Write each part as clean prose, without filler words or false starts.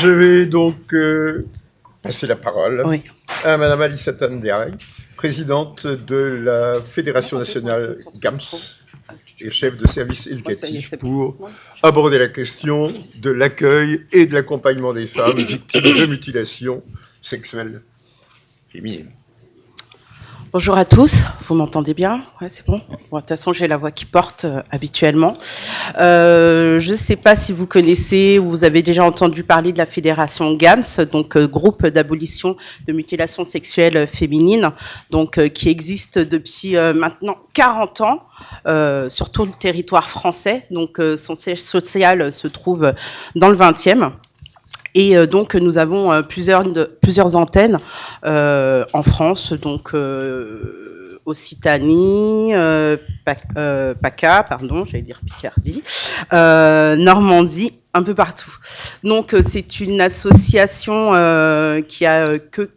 Je vais donc passer la parole à Madame Alissata Ndiaye, présidente de la Fédération nationale GAMS et chef de service éducatif, pour aborder la question de l'accueil et de l'accompagnement des femmes victimes de mutilations sexuelles féminines. Bonjour à tous, vous m'entendez bien? Ouais, c'est bon. Bon, de toute façon, j'ai la voix qui porte habituellement. Je ne sais pas si vous connaissez ou vous avez déjà entendu parler de la fédération GAMS, donc groupe d'abolition de mutilations sexuelles féminines, donc qui existe depuis maintenant 40 ans sur tout le territoire français. Donc son siège social se trouve dans le 20e. Et donc nous avons plusieurs antennes en France, donc Occitanie, PACA, pardon, j'allais dire Picardie, Normandie, un peu partout. Donc c'est une association qui a que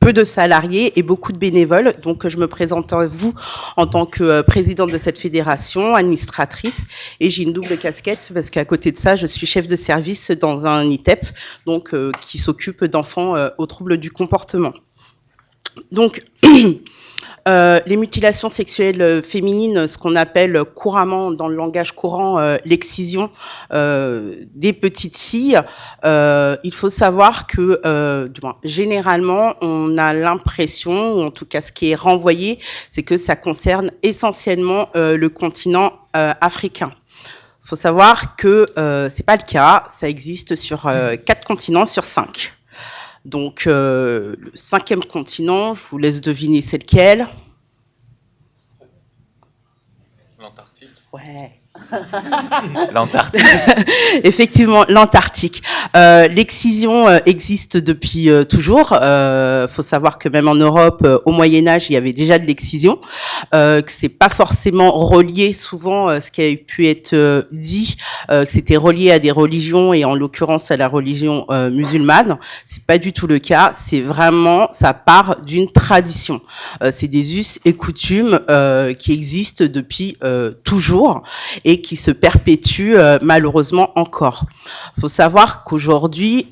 peu de salariés et beaucoup de bénévoles. Donc, je me présente à vous en tant que présidente de cette fédération, administratrice, et j'ai une double casquette parce qu'à côté de ça, je suis chef de service dans un ITEP, donc qui s'occupe d'enfants aux troubles du comportement. Donc, les mutilations sexuelles féminines, ce qu'on appelle couramment dans le langage courant l'excision des petites filles, il faut savoir que généralement on a l'impression, ou en tout cas ce qui est renvoyé, c'est que ça concerne essentiellement le continent africain. Il faut savoir que c'est pas le cas, ça existe sur 4 continents sur 5. Donc, le 5e continent, je vous laisse deviner c'est lequel. L'Antarctique. Ouais. L'Antarctique. Effectivement, l'Antarctique. L'excision existe depuis toujours. Faut savoir que même en Europe, au Moyen Âge, il y avait déjà de l'excision. Que c'est pas forcément relié souvent, ce qui a pu être dit, que c'était relié à des religions et en l'occurrence à la religion musulmane. C'est pas du tout le cas. C'est vraiment, ça part d'une tradition. C'est des us et coutumes qui existent depuis toujours et qui se perpétue malheureusement encore. Il faut savoir qu'aujourd'hui,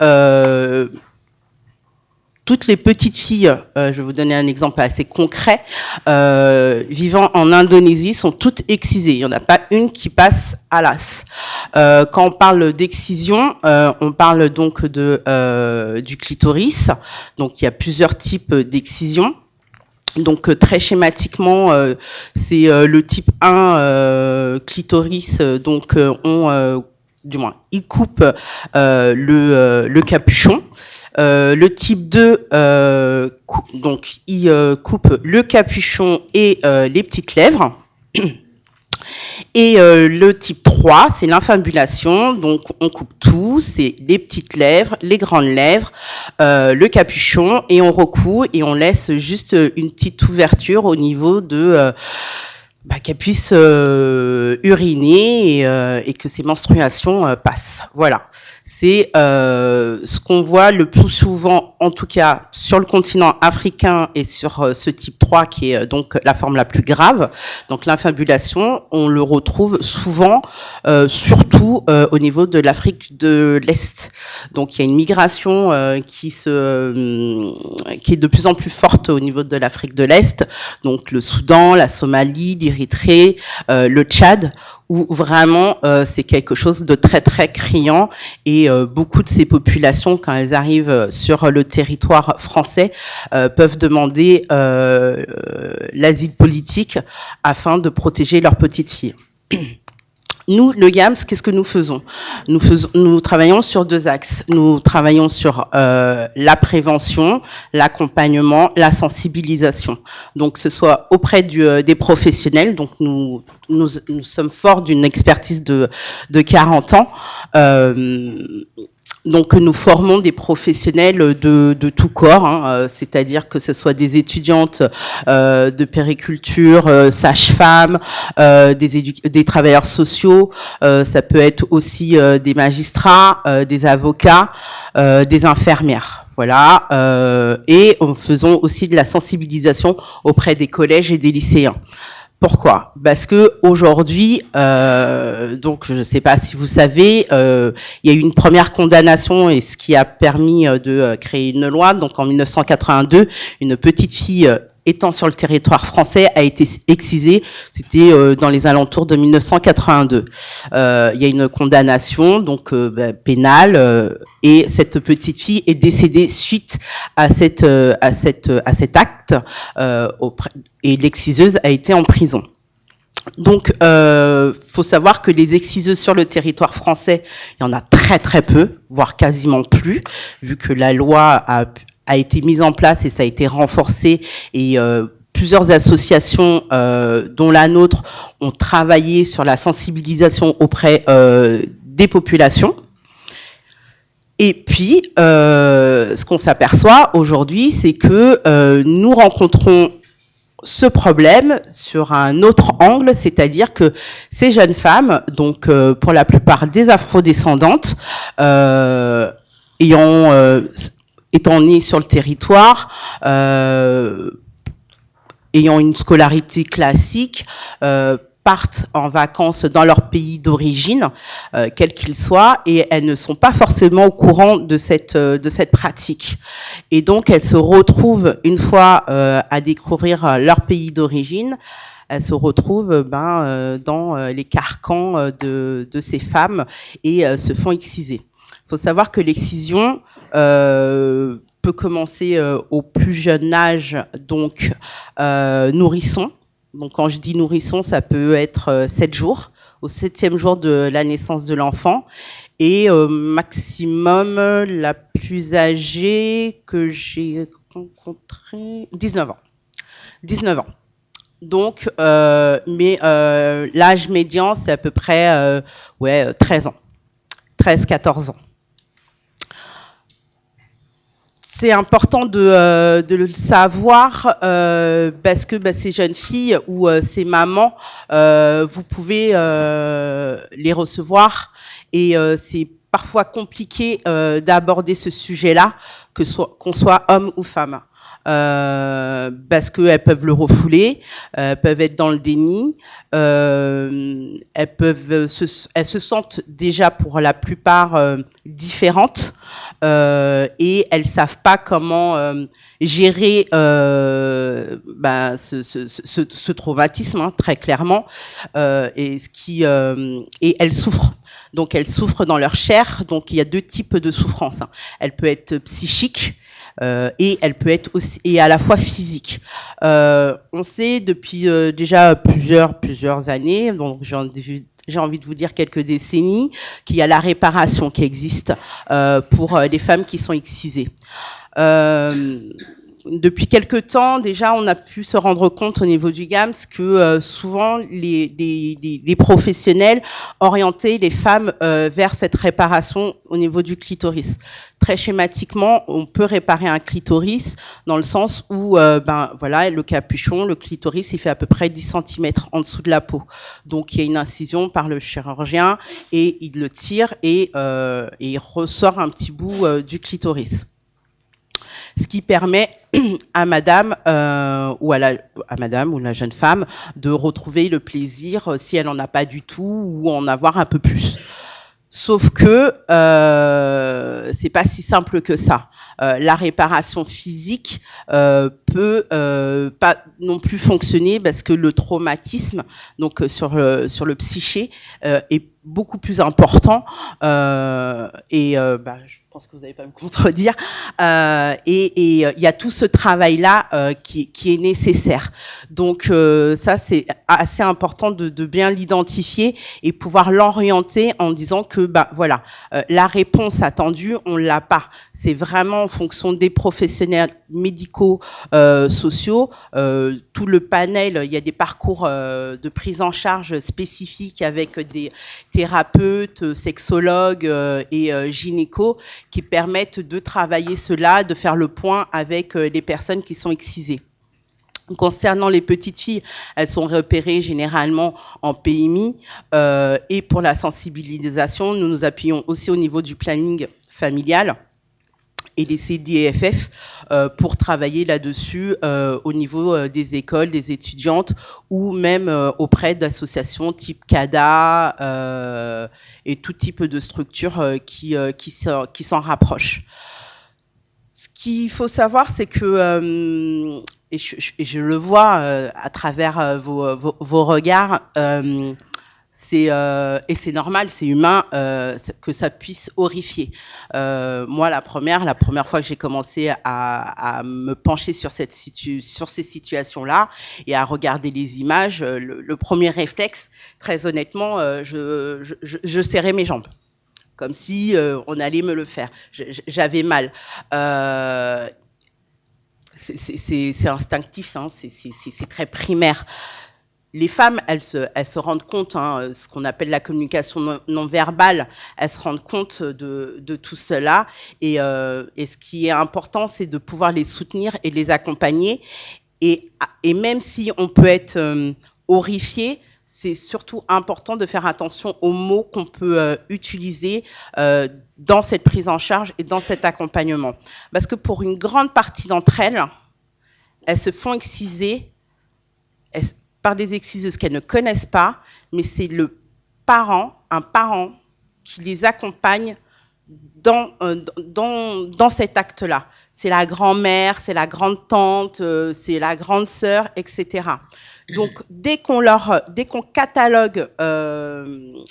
toutes les petites filles, je vais vous donner un exemple assez concret, vivant en Indonésie sont toutes excisées. Il n'y en a pas une qui passe à l'as. Quand on parle d'excision, on parle donc du clitoris. Donc il y a plusieurs types d'excision. Donc très schématiquement, c'est le type 1 clitoris, donc il coupe le capuchon. Le type 2, donc il coupe le capuchon et les petites lèvres. Et le type 3, c'est l'infabulation, donc on coupe tout, c'est les petites lèvres, les grandes lèvres, le capuchon, et on recoue et on laisse juste une petite ouverture au niveau de qu'elle puisse uriner et que ses menstruations passent. Voilà. C'est ce qu'on voit le plus souvent, en tout cas sur le continent africain et sur ce type 3 qui est donc la forme la plus grave. Donc l'infabulation, on le retrouve souvent, surtout au niveau de l'Afrique de l'Est. Donc il y a une migration qui est de plus en plus forte au niveau de l'Afrique de l'Est. Donc le Soudan, la Somalie, l'Érythrée, le Tchad, où vraiment c'est quelque chose de très très criant et beaucoup de ces populations, quand elles arrivent sur le territoire français, peuvent demander l'asile politique afin de protéger leurs petites filles. Nous, le GAMS, qu'est-ce que nous faisons ? Nous travaillons sur 2 axes. Nous travaillons sur la prévention, l'accompagnement, la sensibilisation. Donc, ce soit auprès des professionnels. Donc, nous sommes forts d'une expertise de 40 ans. Donc nous formons des professionnels de tout corps, c'est-à-dire que ce soit des étudiantes de périculture, sages-femmes, des travailleurs sociaux, ça peut être aussi des magistrats, des avocats, des infirmières. Voilà, et en faisant aussi de la sensibilisation auprès des collèges et des lycéens. Pourquoi ? Parce que aujourd'hui, donc je ne sais pas si vous savez, il y a eu une première condamnation et ce qui a permis de créer une loi. Donc en 1982, une petite fille étant sur le territoire français a été excisée. C'était dans les alentours de 1982. Il y a une condamnation donc pénale et cette petite fille est décédée suite à cet acte et l'exciseuse a été en prison. Donc, faut savoir que les exciseuses sur le territoire français, il y en a très très peu, voire quasiment plus, vu que la loi a été mise en place et ça a été renforcé et plusieurs associations, dont la nôtre, ont travaillé sur la sensibilisation auprès des populations. Et puis, ce qu'on s'aperçoit aujourd'hui, c'est que nous rencontrons ce problème sur un autre angle, c'est-à-dire que ces jeunes femmes, donc pour la plupart des afrodescendantes, étant nées sur le territoire, ayant une scolarité classique, partent en vacances dans leur pays d'origine, quel qu'il soit, et elles ne sont pas forcément au courant de cette pratique. Et donc, elles se retrouvent, une fois à découvrir leur pays d'origine, elles se retrouvent dans les carcans de ces femmes et se font exciser. Il faut savoir que l'excision peut commencer au plus jeune âge, donc nourrisson. Donc quand je dis nourrisson, ça peut être 7 jours, au 7e jour de la naissance de l'enfant. Et maximum, la plus âgée que j'ai rencontrée, 19 ans. 19 ans. Donc, mais l'âge médian, c'est à peu près 13 ans. 13-14 ans. C'est important de le savoir parce que ces jeunes filles ou ces mamans, vous pouvez les recevoir et c'est parfois compliqué d'aborder ce sujet-là, qu'on soit homme ou femme. Parce qu'elles peuvent le refouler, elles peuvent être dans le déni, elles se sentent déjà pour la plupart différentes et elles savent pas comment gérer ce traumatisme, hein, très clairement, et elles souffrent. Donc elles souffrent dans leur chair. Donc il y a 2 types de souffrance, hein. Elle peut être psychique. Et elle peut être aussi et à la fois physique. On sait depuis déjà plusieurs années, donc j'ai envie de vous dire quelques décennies, qu'il y a la réparation qui existe pour les femmes qui sont excisées. Depuis quelque temps, déjà, on a pu se rendre compte au niveau du GAMS que souvent les professionnels orientaient les femmes vers cette réparation au niveau du clitoris. Très schématiquement, on peut réparer un clitoris dans le sens où, le capuchon, le clitoris, il fait à peu près 10 cm en dessous de la peau. Donc, il y a une incision par le chirurgien et il le tire et il ressort un petit bout du clitoris. Ce qui permet à madame ou à la jeune femme de retrouver le plaisir si elle n'en a pas du tout ou en avoir un peu plus. Sauf que c'est pas si simple que ça. La réparation physique peut pas non plus fonctionner parce que le traumatisme, donc sur le psyché, est beaucoup plus important je pense que vous n'allez pas me contredire et il y a tout ce travail là qui est nécessaire. Donc ça c'est assez important de bien l'identifier et pouvoir l'orienter en disant que la réponse attendue on l'a pas. C'est vraiment en fonction des professionnels médicaux, sociaux, tout le panel. Il y a des parcours de prise en charge spécifiques avec des thérapeutes, sexologues et gynécos qui permettent de travailler cela, de faire le point avec les personnes qui sont excisées. Concernant les petites filles, elles sont repérées généralement en PMI et pour la sensibilisation, nous nous appuyons aussi au niveau du planning familial. et les CDFF pour travailler là-dessus au niveau des écoles, des étudiantes ou même auprès d'associations type CADA et tout type de structures qui s'en rapprochent. Ce qu'il faut savoir, c'est que, et je le vois à travers vos regards, et c'est normal, c'est humain que ça puisse horrifier. Moi, la première fois que j'ai commencé à me pencher sur ces situations-là et à regarder les images, le premier réflexe, très honnêtement, je serrais mes jambes, comme si on allait me le faire. J'avais mal. C'est instinctif, hein, c'est très primaire. Les femmes, elles se rendent compte, hein, ce qu'on appelle la communication non verbale, elles se rendent compte de tout cela. Et ce qui est important, c'est de pouvoir les soutenir et les accompagner. Et même si on peut être horrifié, c'est surtout important de faire attention aux mots qu'on peut utiliser dans cette prise en charge et dans cet accompagnement. Parce que pour une grande partie d'entre elles, elles se font exciser par des exciseuses qu'elles ne connaissent pas, mais c'est un parent qui les accompagne dans cet acte-là. C'est la grand-mère, c'est la grande-tante, c'est la grande sœur, etc. Donc, dès qu'on catalogue, il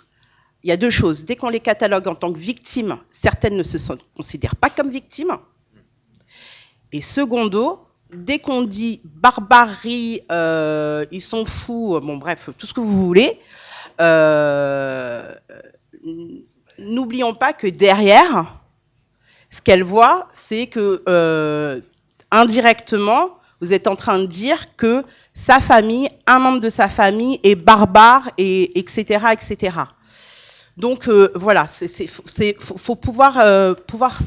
y a deux choses. Dès qu'on les catalogue en tant que victimes, certaines ne se considèrent pas comme victimes. Et secondo, dès qu'on dit barbarie, ils sont fous, bon bref, tout ce que vous voulez, n'oublions pas que derrière, ce qu'elle voit, c'est que indirectement, vous êtes en train de dire que sa famille, un membre de sa famille est barbare, et etc., etc. Donc voilà, faut pouvoir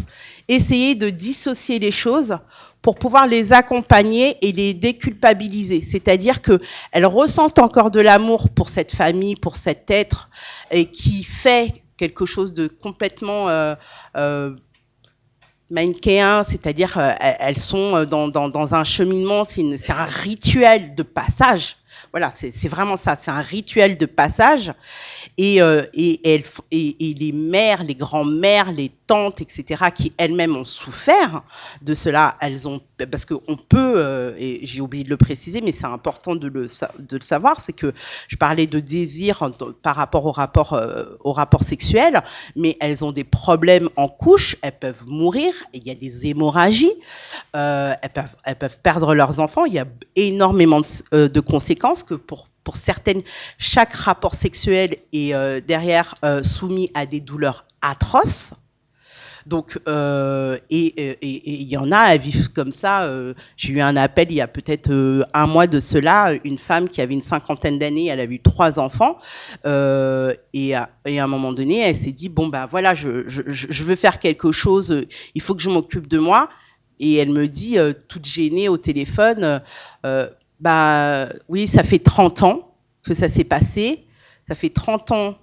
essayer de dissocier les choses pour pouvoir les accompagner et les déculpabiliser. C'est-à-dire qu'elles ressentent encore de l'amour pour cette famille, pour cet être, et qui fait quelque chose de complètement manichéen, c'est-à-dire elles sont dans un cheminement, c'est un rituel de passage. Voilà, c'est vraiment ça, c'est un rituel de passage. Et les mères, les grands-mères, les tantes, etc., qui elles-mêmes ont souffert de cela, parce qu'on peut, et j'ai oublié de le préciser, mais c'est important de le savoir, c'est que je parlais de désir par rapport au rapport sexuel, mais elles ont des problèmes en couche, elles peuvent mourir, il y a des hémorragies, elles peuvent perdre leurs enfants, il y a énormément de conséquences que pour certaines, chaque rapport sexuel est derrière soumis à des douleurs atroces. Donc, et il y en a à vivre comme ça. J'ai eu un appel il y a peut-être un mois de cela, une femme qui avait une 50aine d'années, elle avait eu 3 enfants, et à un moment donné, elle s'est dit bon ben voilà, je veux faire quelque chose, il faut que je m'occupe de moi. Et elle me dit, toute gênée au téléphone, bah oui, ça fait 30 ans que ça s'est passé. Ça fait 30 ans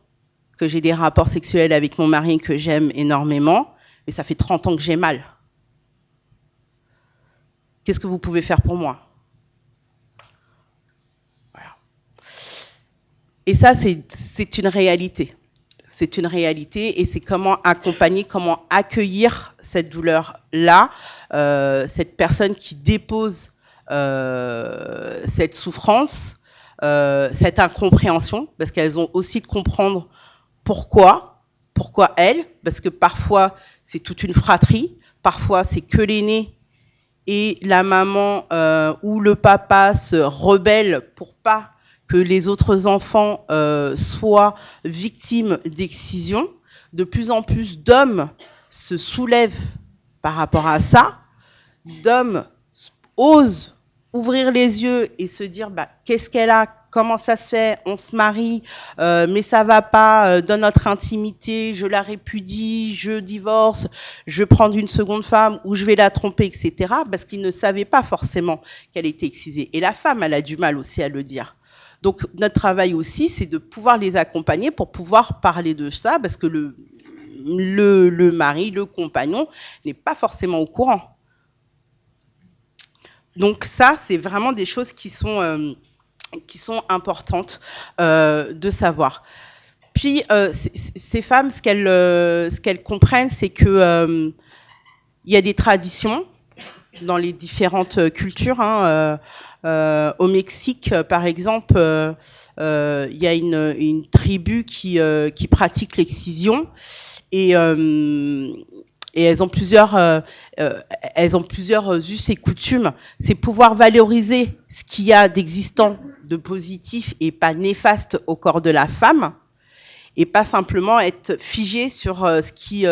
que j'ai des rapports sexuels avec mon mari que j'aime énormément, mais ça fait 30 ans que j'ai mal. Qu'est-ce que vous pouvez faire pour moi? Voilà. Et ça, c'est une réalité. C'est une réalité et c'est comment accompagner, comment accueillir cette douleur-là, cette personne qui dépose cette souffrance, cette incompréhension, parce qu'elles ont aussi de comprendre pourquoi elles, parce que parfois c'est toute une fratrie, parfois c'est que l'aîné et la maman ou le papa se rebellent pour pas que les autres enfants soient victimes d'excision. De plus en plus d'hommes se soulèvent par rapport à ça, d'hommes osent ouvrir les yeux et se dire bah, qu'est-ce qu'elle a, comment ça se fait, on se marie, mais ça va pas dans notre intimité, je la répudie, je divorce, je vais prendre une seconde femme ou je vais la tromper, etc. Parce qu'ils ne savaient pas forcément qu'elle était excisée. Et la femme, elle a du mal aussi à le dire. Donc notre travail aussi, c'est de pouvoir les accompagner pour pouvoir parler de ça, parce que le mari, le compagnon, n'est pas forcément au courant. Donc ça, c'est vraiment des choses qui sont importantes de savoir. Puis, ces femmes, ce qu'elles comprennent, c'est que il y a des traditions dans les différentes cultures. Au Mexique, par exemple, il y a une tribu qui pratique l'excision et elles ont plusieurs us et coutumes. C'est pouvoir valoriser ce qu'il y a d'existant, de positif et pas néfaste au corps de la femme, et pas simplement être figé sur ce qui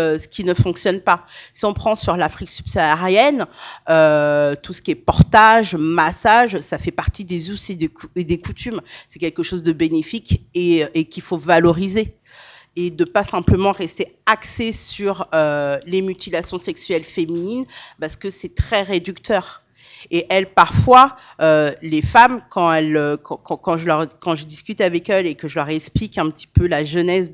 ne fonctionne pas. Si on prend sur l'Afrique subsaharienne, tout ce qui est portage, massage, ça fait partie des us et des coutumes. C'est quelque chose de bénéfique et qu'il faut valoriser. Et de pas simplement rester axé sur les mutilations sexuelles féminines, parce que c'est très réducteur. Et elles, parfois, les femmes, quand je discute avec elles et que je leur explique un petit peu la genèse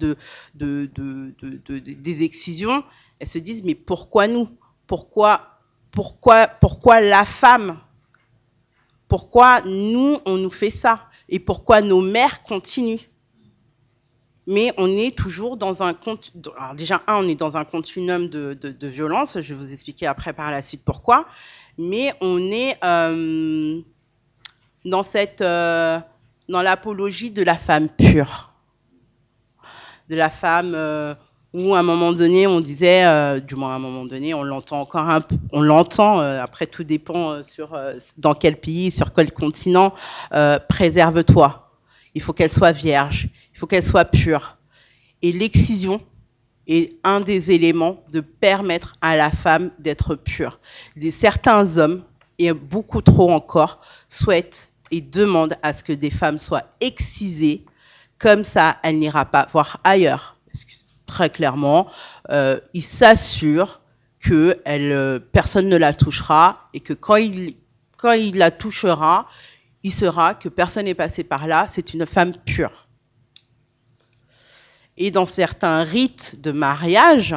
des excisions, elles se disent, mais pourquoi nous ? Pourquoi la femme ? Pourquoi nous, on nous fait ça ? Et pourquoi nos mères continuent ? Mais on est toujours dans un alors déjà, on est dans un continuum de violence, je vais vous expliquer après par la suite pourquoi, mais on est dans l'apologie de la femme pure, de la femme où à un moment donné on disait, du moins à un moment donné on l'entend encore un peu, après tout dépend dans quel pays, sur quel continent, préserve-toi, il faut qu'elle soit vierge, il faut qu'elle soit pure. Et l'excision est un des éléments de permettre à la femme d'être pure. Certains hommes, et beaucoup trop encore, souhaitent et demandent à ce que des femmes soient excisées, comme ça, elle n'ira pas voir ailleurs. Très clairement, ils s'assurent que personne ne la touchera et que quand il la touchera, il saura que personne n'est passé par là, c'est une femme pure. Et dans certains rites de mariage,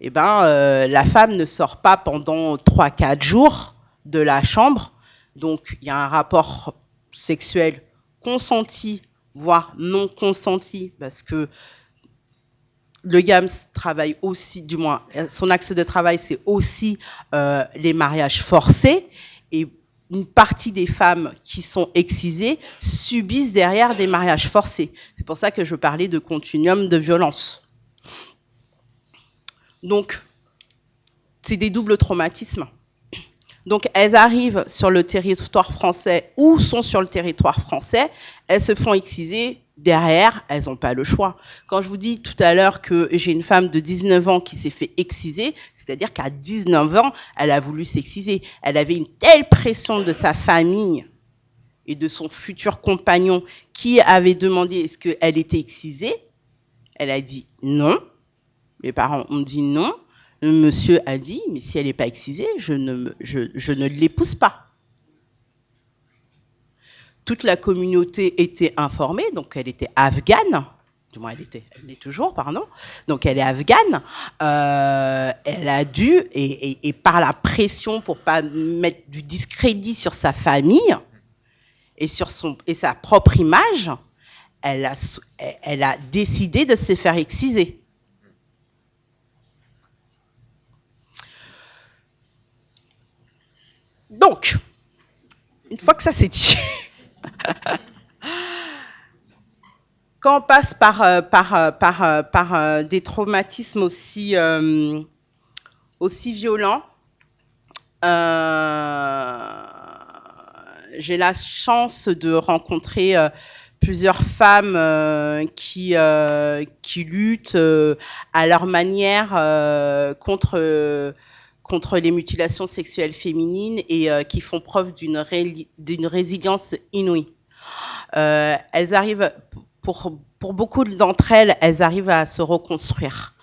la femme ne sort pas pendant 3-4 jours de la chambre. Donc, il y a un rapport sexuel consenti, voire non consenti, parce que le GAMS travaille aussi, du moins, son axe de travail, c'est aussi les mariages forcés. Et une partie des femmes qui sont excisées subissent derrière des mariages forcés. C'est pour ça que je parlais de continuum de violence. Donc, c'est des doubles traumatismes. Donc, elles arrivent sur le territoire français ou sont sur le territoire français, elles se font exciser. Derrière, elles n'ont pas le choix. Quand je vous dis tout à l'heure que j'ai une femme de 19 ans qui s'est fait exciser, c'est-à-dire qu'à 19 ans, elle a voulu s'exciser. Elle avait une telle pression de sa famille et de son futur compagnon qui avait demandé est-ce qu'elle était excisée. Elle a dit non. Les parents ont dit non. Le monsieur a dit mais si elle n'est pas excisée, je ne l'épouse pas. Toute la communauté était informée, donc elle était afghane, du moins elle est toujours, pardon, donc elle est afghane, elle a dû, et par la pression pour pas mettre du discrédit sur sa famille et sur sa propre image, elle a décidé de se faire exciser. Donc, une fois que ça c'est dit, quand on passe par des traumatismes aussi violents, j'ai la chance de rencontrer plusieurs femmes qui luttent à leur manière contre les mutilations sexuelles féminines et qui font preuve d'une résilience inouïe. Elles arrivent, pour beaucoup d'entre elles, elles arrivent à se reconstruire.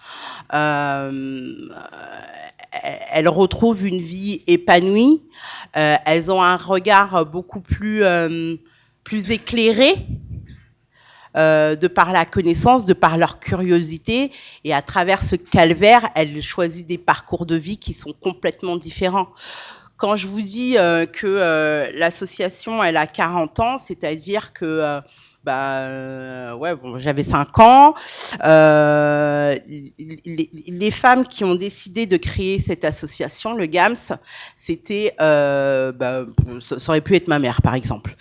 Elles retrouvent une vie épanouie. Elles ont un regard beaucoup plus éclairé. de par la connaissance, de par leur curiosité, et à travers ce calvaire, elles choisissent des parcours de vie qui sont complètement différents. Quand je vous dis que l'association, elle a 40 ans, c'est-à-dire que j'avais 5 ans. Les femmes qui ont décidé de créer cette association, le GAMS, c'était, ça aurait pu être ma mère, par exemple.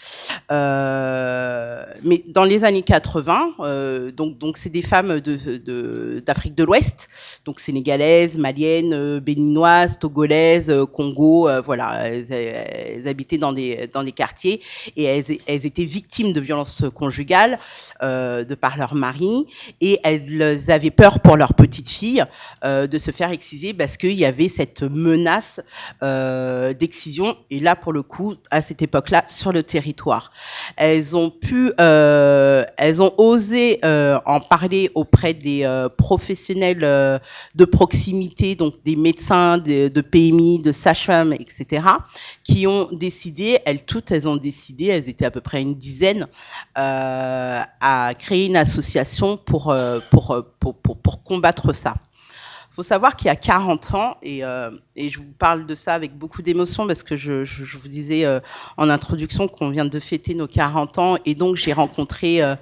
Mais dans les années 80, donc c'est des femmes d'Afrique de l'Ouest, donc sénégalaises, maliennes, béninoises, togolaises, Congo, voilà, elles habitaient dans des quartiers et elles étaient victimes de violences conjugales de par leur mari, et elles avaient peur pour leur petite fille de se faire exciser parce qu'il y avait cette menace d'excision, et là pour le coup à cette époque-là sur le territoire. Elles ont osé en parler auprès des professionnels de proximité, donc des médecins, de PMI, de sages-femmes, etc., qui ont décidé, elles ont décidé, elles étaient à peu près une dizaine, à créer une association pour combattre ça. Il faut savoir qu'il y a 40 ans, et je vous parle de ça avec beaucoup d'émotion parce que je vous disais en introduction qu'on vient de fêter nos 40 ans, et donc j'ai rencontré à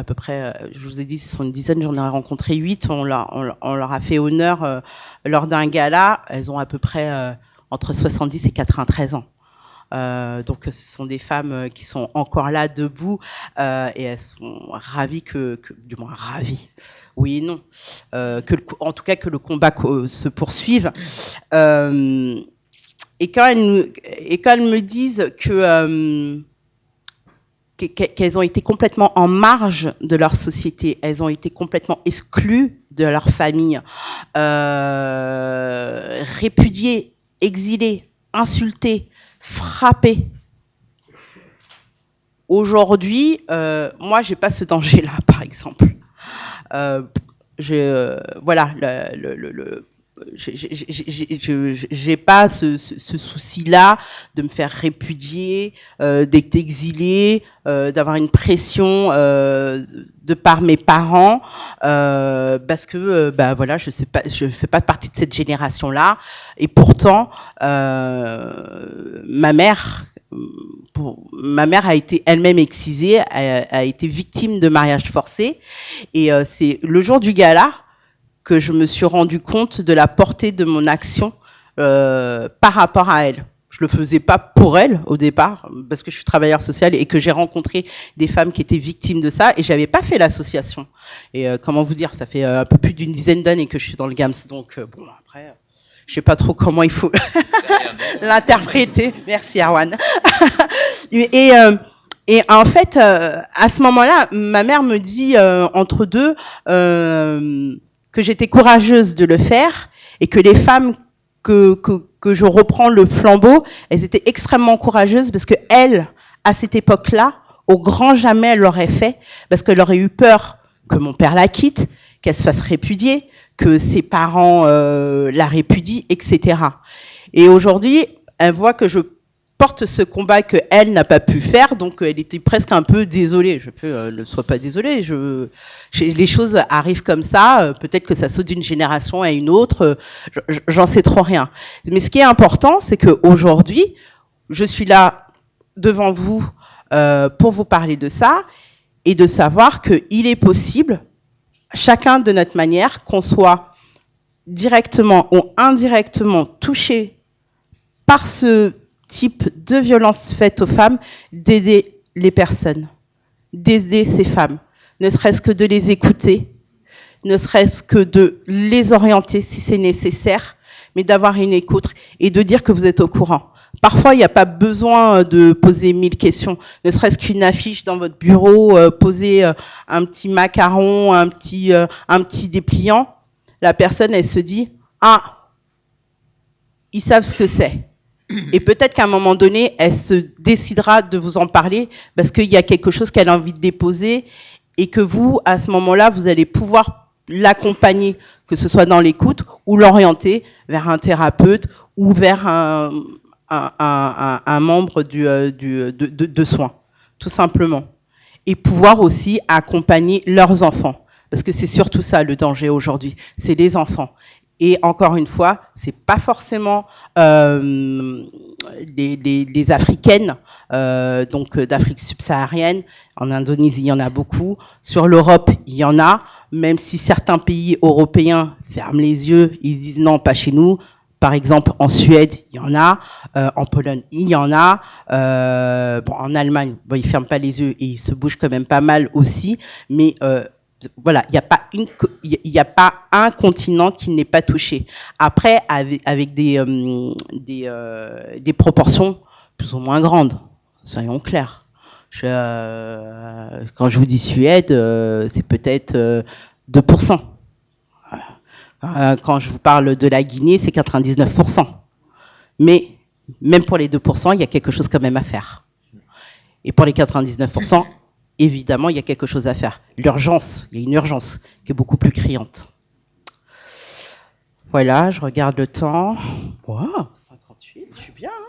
peu près, je vous ai dit, ce sont une dizaine, j'en ai rencontré 8, on leur a fait honneur lors d'un gala. Elles ont à peu près entre 70 et 93 ans. Donc ce sont des femmes qui sont encore là debout, et elles sont ravies du moins ravies, oui et non, en tout cas que le combat se poursuive, et quand elles me disent qu'elles ont été complètement en marge de leur société, elles ont été complètement exclues de leur famille, répudiées, exilées, insultées, frappées. Aujourd'hui, moi, j'ai pas ce danger-là, par exemple. Voilà, j'ai pas ce souci-là de me faire répudier, d'être exilée, d'avoir une pression de par mes parents, parce que voilà, je fais pas partie de cette génération-là, et pourtant ma mère a été elle-même excisée, a été victime de mariage forcé, et c'est le jour du gala que je me suis rendu compte de la portée de mon action par rapport à elle. Je le faisais pas pour elle au départ, parce que je suis travailleur social et que j'ai rencontré des femmes qui étaient victimes de ça, et j'avais pas fait l'association. Et comment vous dire, ça fait un peu plus d'une dizaine d'années que je suis dans le GAMS, donc bon, après, je sais pas trop comment il faut l'interpréter. Merci Arwan. Et en fait, à ce moment-là, ma mère me dit entre deux que j'étais courageuse de le faire, et que les femmes que je reprends le flambeau, elles étaient extrêmement courageuses, parce que elles, à cette époque-là, au grand jamais elles l'auraient fait, parce qu'elles auraient eu peur que mon père la quitte, qu'elle se fasse répudier, que ses parents la répudient, etc. Et aujourd'hui, elle voit que je porte ce combat qu'elle n'a pas pu faire, donc elle était presque un peu désolée. Ne sois pas désolée, les choses arrivent comme ça, peut-être que ça saute d'une génération à une autre, j'en sais trop rien. Mais ce qui est important, c'est qu'aujourd'hui, je suis là devant vous pour vous parler de ça, et de savoir qu'il est possible, chacun de notre manière, qu'on soit directement ou indirectement touché par ce type de violence faite aux femmes, d'aider les personnes, d'aider ces femmes, ne serait-ce que de les écouter, ne serait-ce que de les orienter si c'est nécessaire, mais d'avoir une écoute et de dire que vous êtes au courant. Parfois, il n'y a pas besoin de poser 1000 questions, ne serait-ce qu'une affiche dans votre bureau, poser un petit macaron, un petit dépliant. La personne, elle se dit « Ah, ils savent ce que c'est ». Et peut-être qu'à un moment donné, elle se décidera de vous en parler parce qu'il y a quelque chose qu'elle a envie de déposer, et que vous, à ce moment-là, vous allez pouvoir l'accompagner, que ce soit dans l'écoute ou l'orienter vers un thérapeute ou vers un membre de soins, tout simplement. et pouvoir aussi accompagner leurs enfants. Parce que c'est surtout ça le danger aujourd'hui, c'est les enfants. Et encore une fois, c'est pas forcément les Africaines, donc d'Afrique subsaharienne. En Indonésie, il y en a beaucoup. Sur l'Europe, il y en a. Même si certains pays européens ferment les yeux, ils se disent non, pas chez nous. Par exemple, en Suède, il y en a. En Pologne, il y en a. En Allemagne, ils ferment pas les yeux et ils se bougent quand même pas mal aussi. Mais voilà, il n'y a pas un continent qui n'est pas touché. Après, avec des proportions plus ou moins grandes, soyons clairs. Quand je vous dis Suède, c'est peut-être 2%. Quand je vous parle de la Guinée, c'est 99%. Mais même pour les 2%, il y a quelque chose quand même à faire. Et pour les 99%, évidemment, il y a quelque chose à faire. L'urgence, il y a une urgence qui est beaucoup plus criante. Voilà, je regarde le temps. Wow, 58, je suis bien. Hein.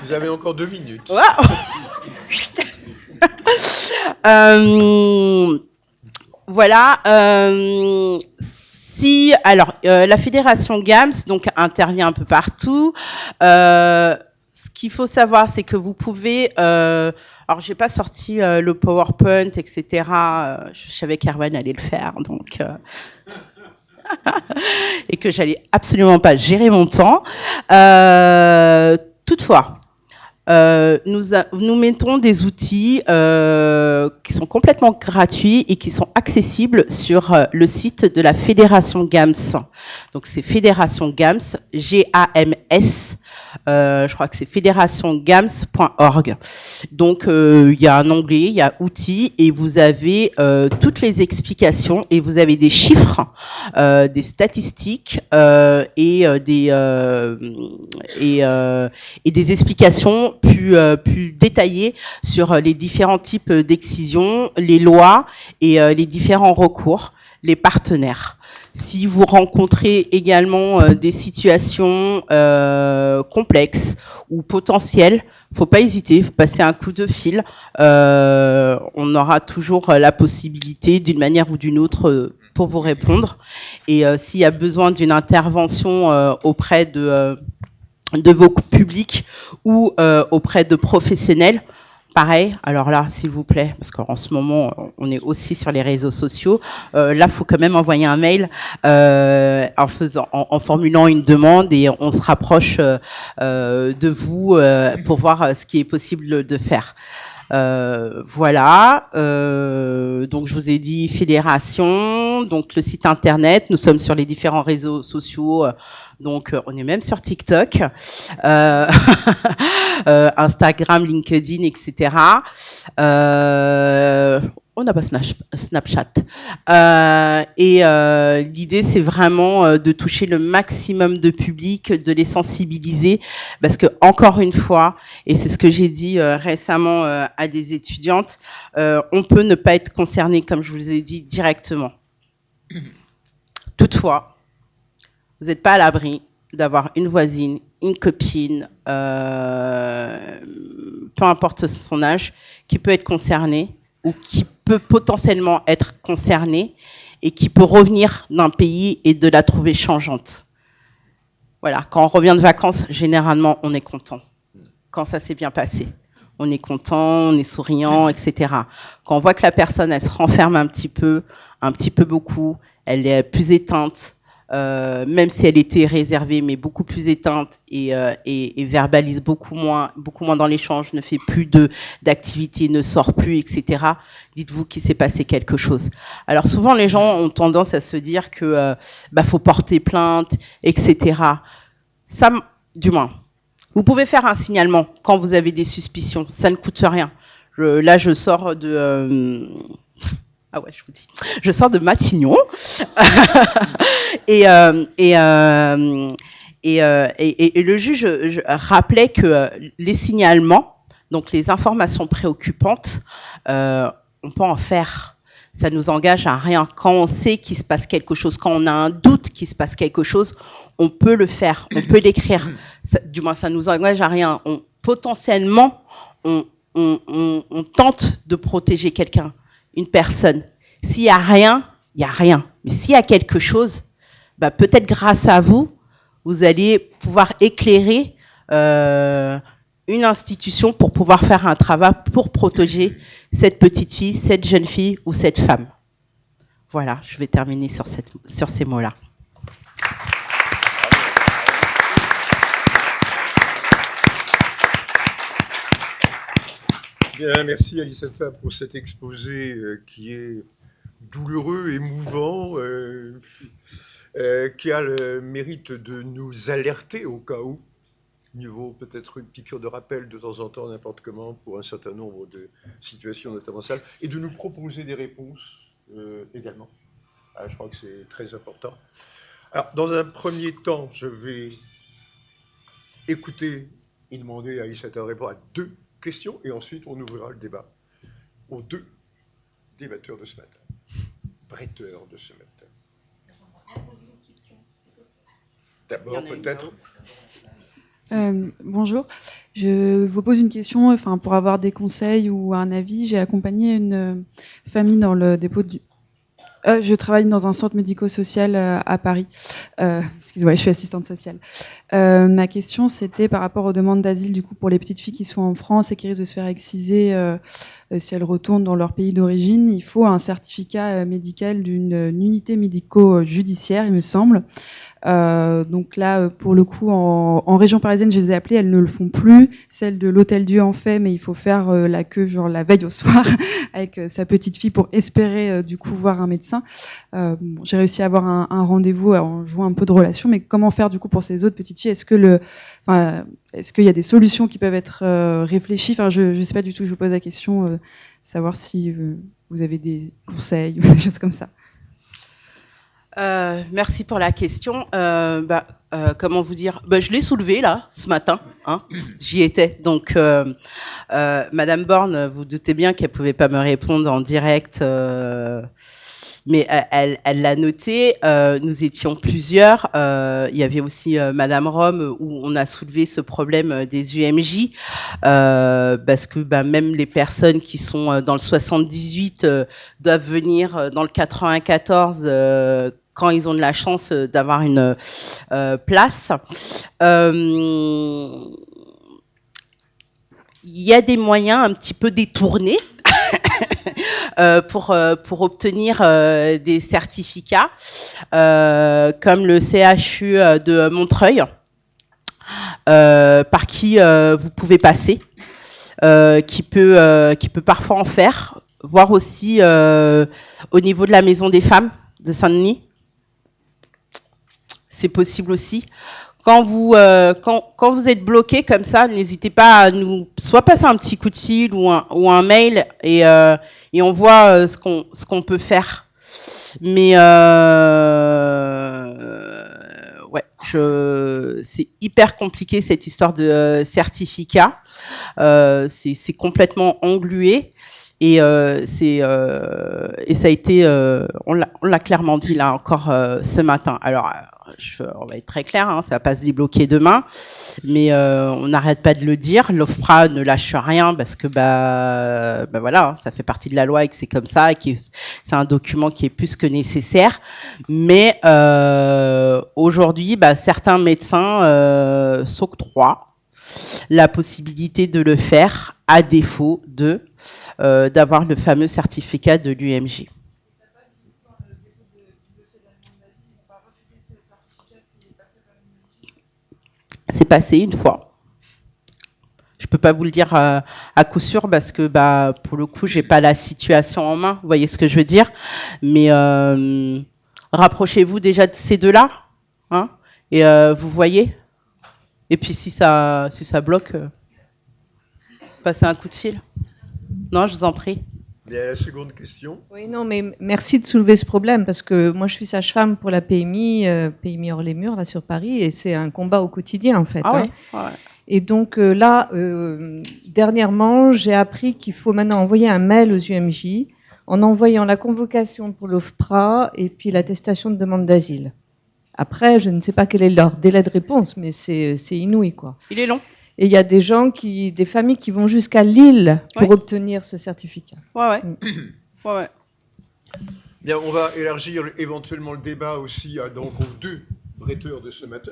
Vous avez encore 2 minutes. Wow. Voilà. La fédération GAMS donc intervient un peu partout. Ce qu'il faut savoir, c'est que vous pouvez. Alors, j'ai pas sorti le PowerPoint, etc. Je savais qu'Erwan allait le faire, donc. Et que j'allais absolument pas gérer mon temps. Toutefois, nous mettons des outils qui sont complètement gratuits et qui sont accessibles sur le site de la Fédération GAMS. Donc c'est Fédération GAMS, G-A-M-S. Je crois que c'est fédérationgams.org. Donc il y a un onglet, il y a outils et vous avez toutes les explications et vous avez des chiffres, des statistiques et des explications plus détaillées sur les différents types d'excision, les lois et les différents recours, les partenaires. Si vous rencontrez également des situations complexes ou potentielles, faut pas hésiter, faut passer un coup de fil. On aura toujours la possibilité, d'une manière ou d'une autre, pour vous répondre. Et s'il y a besoin d'une intervention auprès de vos publics ou auprès de professionnels, pareil, alors là, s'il vous plaît, parce qu'en ce moment, on est aussi sur les réseaux sociaux. Là, il faut quand même envoyer un mail en formulant une demande et on se rapproche de vous pour voir ce qui est possible de faire. Voilà. Donc, je vous ai dit fédération, donc le site internet. Nous sommes sur les différents réseaux sociaux. Donc, on est même sur TikTok, Instagram, LinkedIn, etc. On n'a pas Snapchat. L'idée, c'est vraiment de toucher le maximum de public, de les sensibiliser, parce que encore une fois, et c'est ce que j'ai dit récemment à des étudiantes, on peut ne pas être concerné, comme je vous ai dit, directement. Toutefois, vous n'êtes pas à l'abri d'avoir une voisine, une copine, peu importe son âge, qui peut être concernée ou qui peut potentiellement être concernée et qui peut revenir d'un pays et de la trouver changeante. Voilà, quand on revient de vacances, généralement, on est content. Quand ça s'est bien passé, on est content, on est souriant, etc. Quand on voit que la personne, elle se renferme un petit peu beaucoup, elle est plus éteinte, même si elle était réservée, mais beaucoup plus éteinte et verbalise beaucoup moins dans l'échange, ne fait plus d'activités, ne sort plus, etc. Dites-vous qu'il s'est passé quelque chose. Alors souvent, les gens ont tendance à se dire que faut porter plainte, etc. Ça, du moins, vous pouvez faire un signalement quand vous avez des suspicions. Ça ne coûte rien. Je sors de... Ah ouais, je vous dis. Je sors de Matignon et le juge rappelait que les signalements, donc les informations préoccupantes, on peut en faire. Ça nous engage à rien. Quand on sait qu'il se passe quelque chose, quand on a un doute qu'il se passe quelque chose, on peut le faire, on peut l'écrire. Du moins, ça nous engage à rien. Potentiellement, on on tente de protéger quelqu'un, une personne. S'il n'y a rien, il n'y a rien. Mais s'il y a quelque chose, peut-être grâce à vous, vous allez pouvoir éclairer une institution pour pouvoir faire un travail pour protéger cette petite fille, cette jeune fille ou cette femme. Voilà, je vais terminer sur ces mots-là. Bien, merci Alisata pour cet exposé qui est douloureux, émouvant, qui a le mérite de nous alerter au cas où. Il vaut peut-être une piqûre de rappel de temps en temps, n'importe comment, pour un certain nombre de situations, notamment celles, et de nous proposer des réponses également. Je crois que c'est très important. Alors, dans un premier temps, je vais écouter et demander à Alisata de répondre à 2 questions, et ensuite on ouvrira le débat aux 2 débatteurs de ce matin, bretteurs de ce matin. D'abord, peut-être... Bonjour, je vous pose une question, pour avoir des conseils ou un avis. J'ai accompagné une famille dans le dépôt du... je travaille dans un centre médico-social à Paris. Excusez-moi, je suis assistante sociale. Ma question, c'était par rapport aux demandes d'asile du coup pour les petites filles qui sont en France et qui risquent de se faire exciser si elles retournent dans leur pays d'origine. Il faut un certificat médical d'une unité médico-judiciaire, il me semble. Donc là, pour le coup, en région parisienne, je les ai appelées, elles ne le font plus. Celle de l'Hôtel-Dieu en fait, mais il faut faire la queue genre la veille au soir avec sa petite fille pour espérer du coup voir un médecin. J'ai réussi à avoir un rendez-vous en jouant un peu de relation, mais comment faire du coup pour ces autres petites filles? Est-ce qu'il y a des solutions qui peuvent être réfléchies? Je sais pas du tout. Je vous pose la question, savoir si vous avez des conseils ou des choses comme ça. Merci pour la question. Comment vous dire? Je l'ai soulevé là ce matin. J'y étais. Donc, Madame Borne, vous doutez bien qu'elle pouvait pas me répondre en direct, mais elle l'a noté. Nous étions plusieurs. Il y avait aussi Madame Rome où on a soulevé ce problème des UMJ parce que même les personnes qui sont dans le 78 doivent venir dans le 94. Quand ils ont de la chance d'avoir une place. Il y a des moyens un petit peu détournés pour obtenir des certificats, comme le CHU de Montreuil, par qui vous pouvez passer, qui peut parfois en faire, voire aussi au niveau de la Maison des Femmes de Saint-Denis. C'est possible aussi. Quand vous êtes bloqué comme ça, n'hésitez pas à nous soit passer un petit coup de fil ou un mail et on voit ce qu'on peut faire. Mais c'est hyper compliqué cette histoire de certificat. C'est complètement englué. Et ça a été, on l'a clairement dit là encore ce matin. Alors, on va être très clair, ça va pas se débloquer demain, mais on n'arrête pas de le dire. L'OFPRA ne lâche rien parce que voilà, ça fait partie de la loi et que c'est comme ça, et que c'est un document qui est plus que nécessaire. Mais aujourd'hui, certains médecins s'octroient la possibilité de le faire à défaut d'avoir le fameux certificat de l'UMJ. C'est passé une fois. Je peux pas vous le dire à coup sûr parce que pour le coup j'ai pas la situation en main. Vous voyez ce que je veux dire? Mais rapprochez-vous déjà de ces deux-là, et vous voyez. Et puis si ça bloque, passez un coup de fil. Non, je vous en prie. Bien, la seconde question. Oui, non, mais merci de soulever ce problème parce que moi, je suis sage-femme pour la PMI, PMI hors les murs, là, sur Paris, et c'est un combat au quotidien, en fait. Ah, ouais. Et donc, dernièrement, j'ai appris qu'il faut maintenant envoyer un mail aux UMJ en envoyant la convocation pour l'OFPRA et puis l'attestation de demande d'asile. Après, je ne sais pas quel est leur délai de réponse, mais c'est inouï, quoi. Il est long. Et il y a des familles qui vont jusqu'à Lille pour obtenir ce certificat. Ouais. Bien, on va élargir éventuellement le débat aussi donc aux deux bretteurs de ce matin.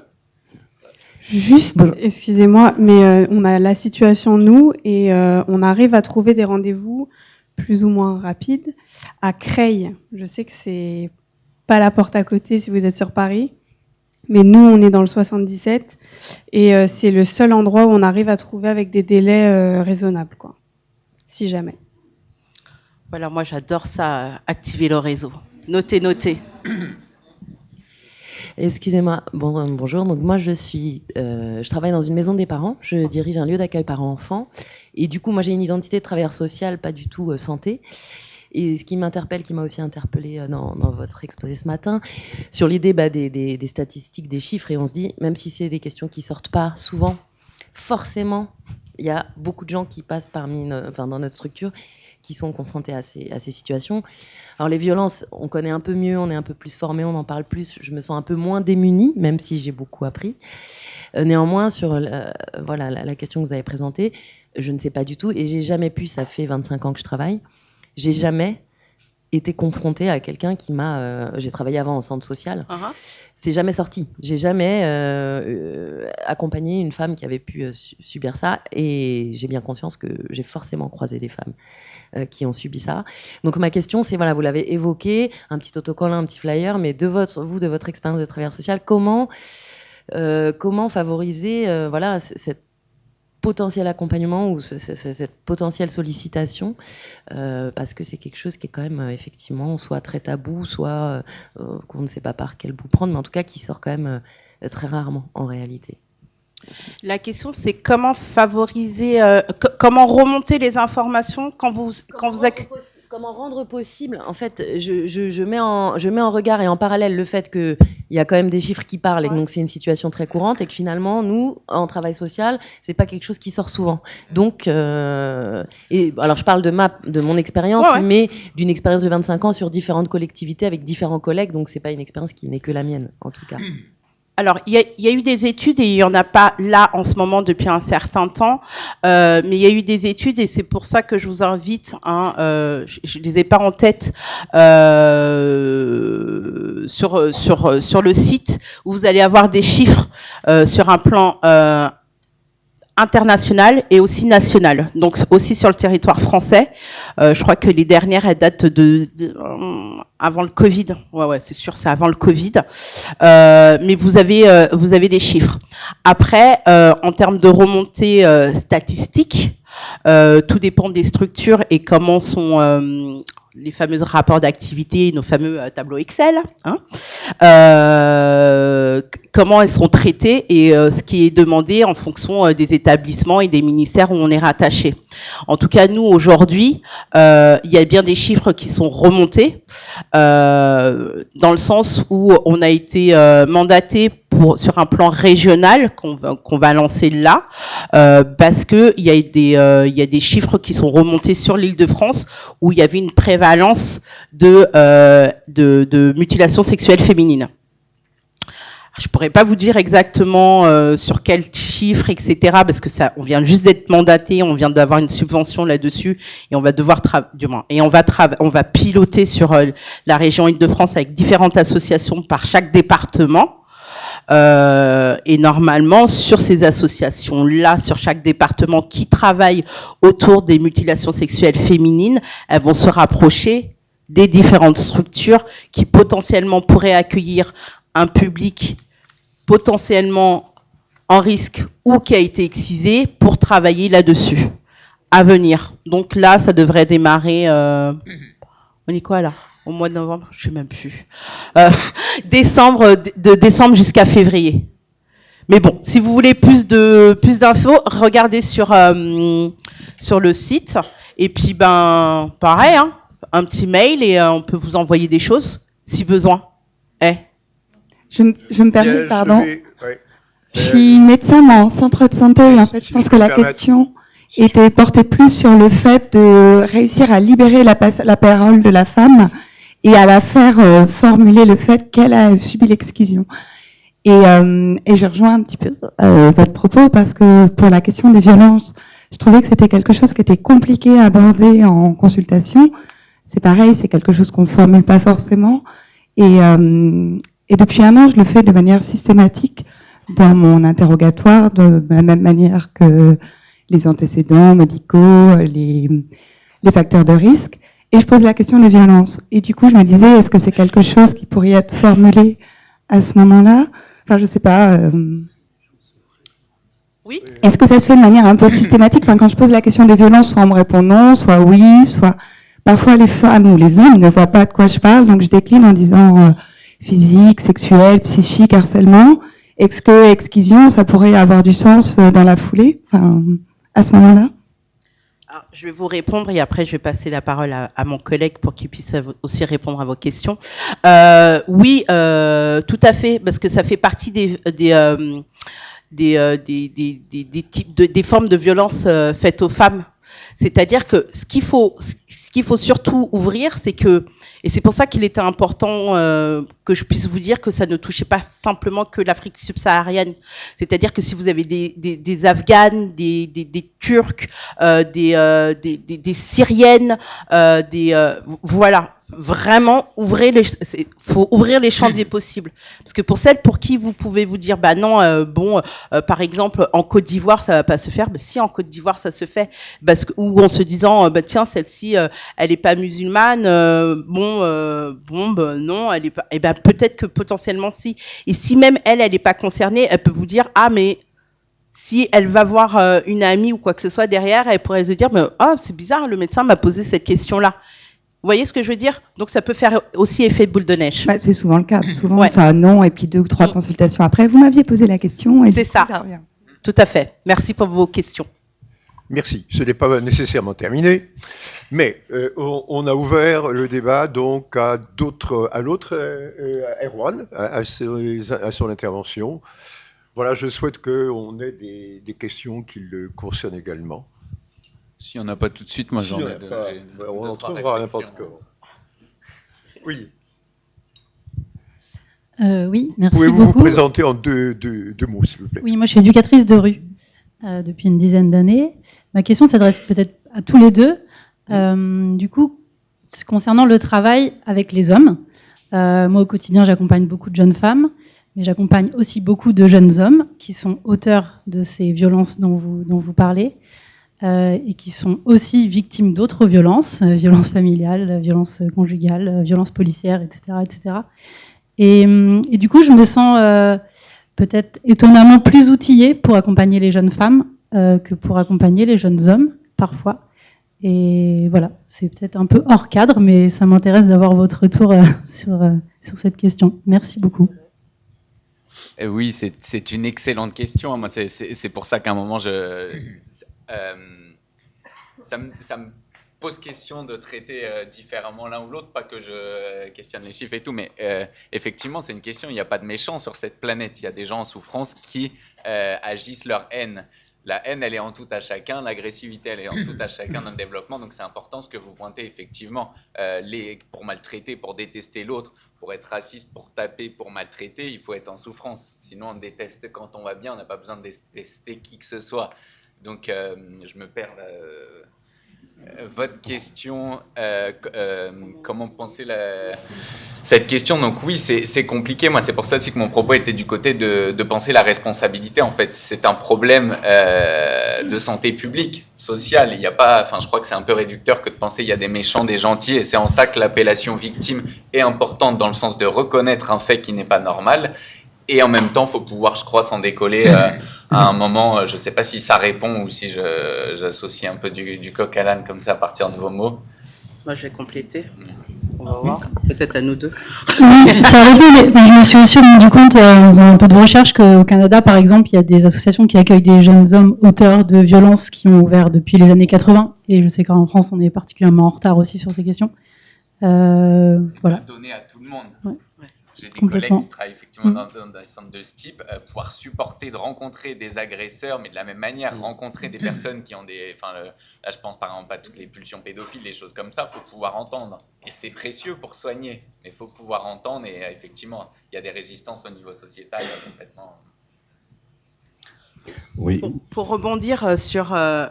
Juste, excusez-moi, mais on a la situation, nous, et on arrive à trouver des rendez-vous plus ou moins rapides à Creil. Je sais que c'est pas la porte à côté si vous êtes sur Paris, mais nous, on est dans le 77, et c'est le seul endroit où on arrive à trouver avec des délais raisonnables, quoi, si jamais. Voilà, moi j'adore ça, activer le réseau. Notez. Excusez-moi, bonjour. Donc moi je travaille dans une maison des parents, je dirige un lieu d'accueil parents-enfants, et du coup moi j'ai une identité de travailleur social, pas du tout santé. Et ce qui m'a aussi interpellée dans votre exposé ce matin, sur l'idée des statistiques, des chiffres, et on se dit, même si c'est des questions qui sortent pas souvent, forcément, il y a beaucoup de gens qui passent dans notre structure, qui sont confrontés à ces situations. Alors les violences, on connaît un peu mieux, on est un peu plus formés, on en parle plus, je me sens un peu moins démunie, même si j'ai beaucoup appris. Néanmoins, sur la question que vous avez présentée, je ne sais pas du tout, et j'ai jamais pu, ça fait 25 ans que je travaille, j'ai jamais été confrontée à quelqu'un qui m'a... j'ai travaillé avant en centre social. C'est jamais sorti. J'ai jamais accompagné une femme qui avait pu subir ça, et j'ai bien conscience que j'ai forcément croisé des femmes qui ont subi ça. Donc ma question, c'est, vous l'avez évoqué, un petit autocollant, un petit flyer, mais de votre expérience de travailleur social, comment favoriser cette potentiel accompagnement ou cette potentielle sollicitation, parce que c'est quelque chose qui est quand même effectivement soit très tabou, soit qu'on ne sait pas par quel bout prendre, mais en tout cas qui sort quand même très rarement en réalité. La question, c'est comment favoriser, comment remonter les informations comment rendre possible. En fait, je mets en regard et en parallèle le fait qu'il y a quand même des chiffres qui parlent, et que donc c'est une situation très courante, et que finalement, nous, en travail social, c'est pas quelque chose qui sort souvent. Donc, alors je parle de mon expérience, mais d'une expérience de 25 ans sur différentes collectivités avec différents collègues, donc c'est pas une expérience qui n'est que la mienne, en tout cas. Alors, il y a eu des études, et il n'y en a pas là en ce moment depuis un certain temps, mais il y a eu des études, et c'est pour ça que je vous invite, je ne les ai pas en tête, sur le site, où vous allez avoir des chiffres sur un plan international et aussi national, donc aussi sur le territoire français. Je crois que les dernières, elles datent avant le Covid. Ouais, c'est sûr, c'est avant le Covid. Mais vous avez des chiffres. Après, en termes de remontée statistique, tout dépend des structures et comment sont les fameux rapports d'activité, nos fameux tableaux Excel, comment elles sont traitées, et ce qui est demandé en fonction des établissements et des ministères où on est rattaché. En tout cas, nous, aujourd'hui, il y a bien des chiffres qui sont remontés, dans le sens où on a été mandaté sur un plan régional qu'on va lancer là, parce que il y a des chiffres qui sont remontés sur l'Île-de-France où il y avait une prévalence de mutilations sexuelles féminines. Je pourrais pas vous dire exactement sur quel chiffre, etc., parce que on vient juste d'être mandaté, on vient d'avoir une subvention là-dessus, et on va devoir on va piloter sur la région Île-de-France avec différentes associations par chaque département. Et normalement, sur ces associations-là, sur chaque département qui travaille autour des mutilations sexuelles féminines, elles vont se rapprocher des différentes structures qui potentiellement pourraient accueillir un public potentiellement en risque ou qui a été excisé pour travailler là-dessus à venir. Donc là, ça devrait démarrer. On est quoi là ? Au mois de novembre, je ne sais même plus. De décembre jusqu'à février. Mais bon, si vous voulez plus d'infos, regardez sur le site. Et puis, pareil, un petit mail, et on peut vous envoyer des choses si besoin. Je me permets, pardon. Je suis médecin en centre de santé, et en fait, je pense que la question était portée plus sur le fait de réussir à libérer la parole de la femme et à la faire formuler le fait qu'elle a subi l'excision. Et je rejoins un petit peu votre propos parce que pour la question des violences, je trouvais que c'était quelque chose qui était compliqué à aborder en consultation. C'est pareil, c'est quelque chose qu'on ne formule pas forcément. Et depuis un an, je le fais de manière systématique dans mon interrogatoire, de la même manière que les antécédents médicaux, les facteurs de risque. Et je pose la question des violences. Et du coup, je me disais, est-ce que c'est quelque chose qui pourrait être formulé à ce moment-là? Enfin, je sais pas. Oui. Est-ce que ça se fait de manière un peu systématique? Enfin, quand je pose la question des violences, soit on me répond non, soit oui, soit... Parfois, les femmes ou les hommes ne voient pas de quoi je parle, donc je décline en disant physique, sexuel, psychique, harcèlement. Est-ce que excision, ça pourrait avoir du sens dans la foulée, enfin, à ce moment-là? Alors, je vais vous répondre et après je vais passer la parole à mon collègue pour qu'il puisse aussi répondre à vos questions. Oui, tout à fait, parce que ça fait partie des types des formes de violence faites aux femmes. C'est-à-dire que ce qu'il faut surtout ouvrir, c'est que, et c'est pour ça qu'il était important que je puisse vous dire que ça ne touchait pas simplement que l'Afrique subsaharienne. C'est-à-dire que si vous avez des Afghanes, des Turcs, des Syriennes, voilà. Vraiment, faut ouvrir les champs des possibles. Parce que pour celles pour qui vous pouvez vous dire, bah non, par exemple, en Côte d'Ivoire, ça va pas se faire. Bah si, en Côte d'Ivoire, ça se fait. Parce que, ou en se disant, bah tiens, celle-ci, elle est pas musulmane, non, elle est pas. Et ben peut-être que potentiellement si. Et si même elle est pas concernée, elle peut vous dire, ah mais si elle va voir une amie ou quoi que ce soit derrière, elle pourrait se dire, mais c'est bizarre, le médecin m'a posé cette question-là. Vous voyez ce que je veux dire? Donc ça peut faire aussi effet boule de neige. Bah, c'est souvent le cas. Souvent, c'est un non et puis 2 ou 3 consultations après. Vous m'aviez posé la question. Et c'est ça. Tout à fait. Merci pour vos questions. Merci. Ce n'est pas nécessairement terminé, mais on a ouvert le débat donc à l'autre Erwan, à son intervention. Voilà, je souhaite qu'on ait des questions qui le concernent également. Si on n'a pas tout de suite, moi j'en ai on en trouvera à n'importe quand. Oui. Oui, merci Pouvez-vous beaucoup. vous présenter en deux mots, s'il vous plaît? Oui, moi je suis éducatrice de rue depuis une dizaine d'années. Ma question s'adresse peut-être à tous les deux. Du coup, concernant le travail avec les hommes, moi au quotidien j'accompagne beaucoup de jeunes femmes, mais j'accompagne aussi beaucoup de jeunes hommes qui sont auteurs de ces violences dont vous parlez. Et qui sont aussi victimes d'autres violences, violences familiales, violences conjugales, violences policières, etc., etc. Et du coup, je me sens peut-être étonnamment plus outillée pour accompagner les jeunes femmes que pour accompagner les jeunes hommes, parfois. Et voilà, c'est peut-être un peu hors cadre, mais ça m'intéresse d'avoir votre retour sur cette question. Merci beaucoup. Oui, c'est une excellente question. Moi, c'est pour ça qu'à un moment, ça me pose question de traiter différemment l'un ou l'autre, pas que je questionne les chiffres et tout, mais effectivement, c'est une question. Il n'y a pas de méchants sur cette planète. Il y a des gens en souffrance qui agissent leur haine. La haine, elle est en tout à chacun. L'agressivité, elle est en tout à chacun dans le développement. Donc, c'est important ce que vous pointez, effectivement. Pour maltraiter, pour détester l'autre, pour être raciste, pour taper, pour maltraiter, il faut être en souffrance. Sinon, on déteste quand on va bien. On n'a pas besoin de détester qui que ce soit. Donc, je me perds. Votre question, comment penser cette question? Donc oui, c'est compliqué. Moi, c'est pour ça aussi que mon propos était du côté de penser la responsabilité. En fait, c'est un problème de santé publique, sociale. Il y a pas, je crois que c'est un peu réducteur que de penser il y a des méchants, des gentils. Et c'est en ça que l'appellation victime est importante, dans le sens de reconnaître un fait qui n'est pas normal. Et en même temps, il faut pouvoir, je crois, s'en décoller à un moment. Je ne sais pas si ça répond ou si j'associe un peu du coq à l'âne comme ça à partir de vos mots. Moi, je vais compléter. On va voir. Peut-être à nous deux. Oui, ça répond, mais je me suis aussi rendu compte, en faisant un peu de recherche, qu'au Canada, par exemple, il y a des associations qui accueillent des jeunes hommes auteurs de violences qui ont ouvert depuis les années 80. Et je sais qu'en France, on est particulièrement en retard aussi sur ces questions. Voilà. Donner à tout le monde. Ouais. j'ai des collègues qui travaillent effectivement dans des centres de ce type, pouvoir supporter de rencontrer des agresseurs, mais de la même manière, rencontrer des personnes qui ont des... là, je pense par exemple à toutes les pulsions pédophiles, des choses comme ça, il faut pouvoir entendre. Et c'est précieux pour soigner, mais il faut pouvoir entendre, et effectivement, il y a des résistances au niveau sociétal complètement... Oui. Pour rebondir sur ce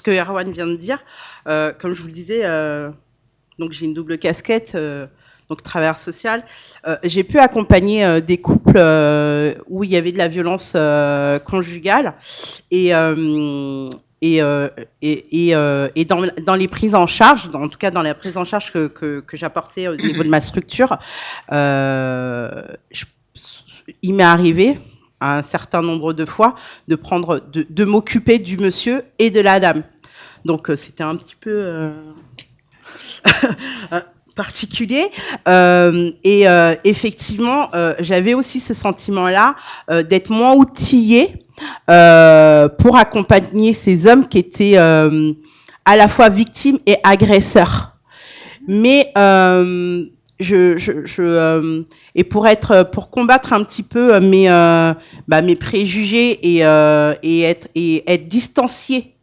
que Erwan vient de dire, comme je vous le disais, donc j'ai une double casquette, donc travailleur social. J'ai pu accompagner des couples où il y avait de la violence conjugale et dans les prises en charge, en tout cas dans la prise en charge que j'apportais au niveau de ma structure, il m'est arrivé un certain nombre de fois de m'occuper du monsieur et de la dame. Donc c'était un petit peu particulier et effectivement j'avais aussi ce sentiment-là d'être moins outillée pour accompagner ces hommes qui étaient à la fois victimes et agresseurs. Mais et pour combattre un petit peu mes préjugés et être distanciée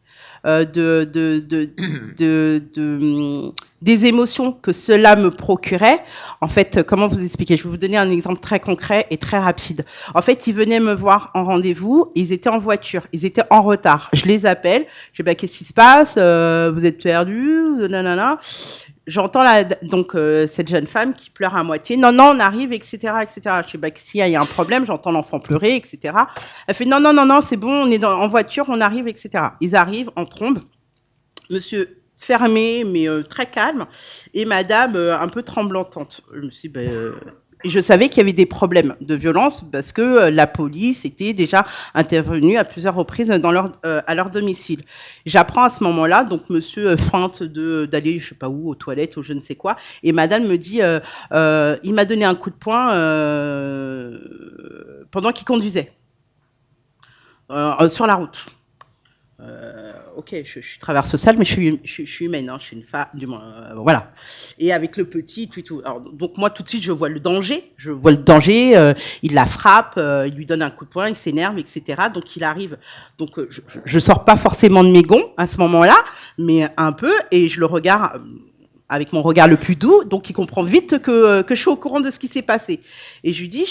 des émotions que cela me procurait. En fait, comment vous expliquer ? Je vais vous donner un exemple très concret et très rapide. En fait, ils venaient me voir en rendez-vous, ils étaient en voiture, ils étaient en retard. Je les appelle, je dis qu'est-ce qui se passe ? Vous êtes perdus ? Nanana. J'entends cette jeune femme qui pleure à moitié. Non, on arrive, etc., etc. Je sais pas s'il y a un problème. J'entends l'enfant pleurer, etc. Elle fait non, c'est bon, on est en voiture, on arrive, etc. Ils arrivent en trombe. Monsieur fermé, mais très calme, et madame un peu tremblotante. Je me suis dit, et je savais qu'il y avait des problèmes de violence parce que la police était déjà intervenue à plusieurs reprises à leur domicile. J'apprends à ce moment-là, donc monsieur feinte d'aller, je sais pas où, aux toilettes ou je ne sais quoi, et madame me dit, il m'a donné un coup de poing pendant qu'il conduisait sur la route. Ok, je suis travailleur social, mais je suis humaine, hein, je suis une femme, du moins, voilà. Et avec le petit, tout. Alors, donc moi, tout de suite, je vois le danger. Il la frappe, il lui donne un coup de poing, il s'énerve, etc. Donc il arrive. Donc je sors pas forcément de mes gonds à ce moment-là, mais un peu, et je le regarde avec mon regard le plus doux. Donc il comprend vite que je suis au courant de ce qui s'est passé. Et je lui dis,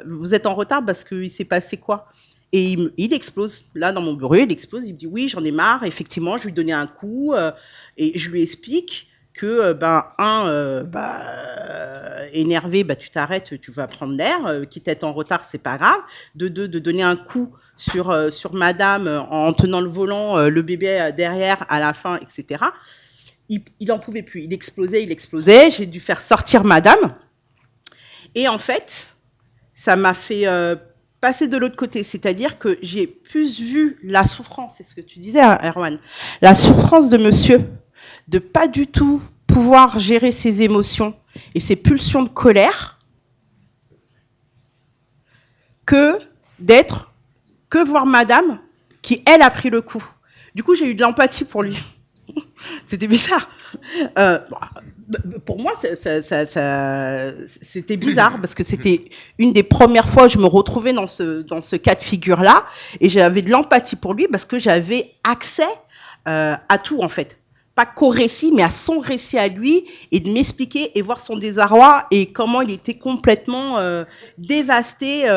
vous êtes en retard parce qu'il s'est passé quoi ? Et il explose, là dans mon bureau, il explose, il me dit oui, j'en ai marre, effectivement, je lui ai donné un coup, et je lui explique que, énervé, tu t'arrêtes, tu vas prendre l'air, quitte à être en retard, c'est pas grave, de donner un coup sur madame en tenant le volant, le bébé derrière, à la fin, etc. Il en pouvait plus, il explosait, j'ai dû faire sortir madame, et en fait, ça m'a fait... passer de l'autre côté, c'est-à-dire que j'ai plus vu la souffrance, c'est ce que tu disais, Erwan, la souffrance de monsieur, de pas du tout pouvoir gérer ses émotions et ses pulsions de colère, que voir madame qui, elle, a pris le coup. Du coup, j'ai eu de l'empathie pour lui. C'était bizarre. Pour moi, c'était bizarre parce que c'était une des premières fois où je me retrouvais dans ce cas de figure-là, et j'avais de l'empathie pour lui parce que j'avais accès à tout, en fait. Pas qu'au récit, mais à son récit à lui, et de m'expliquer et voir son désarroi et comment il était complètement dévasté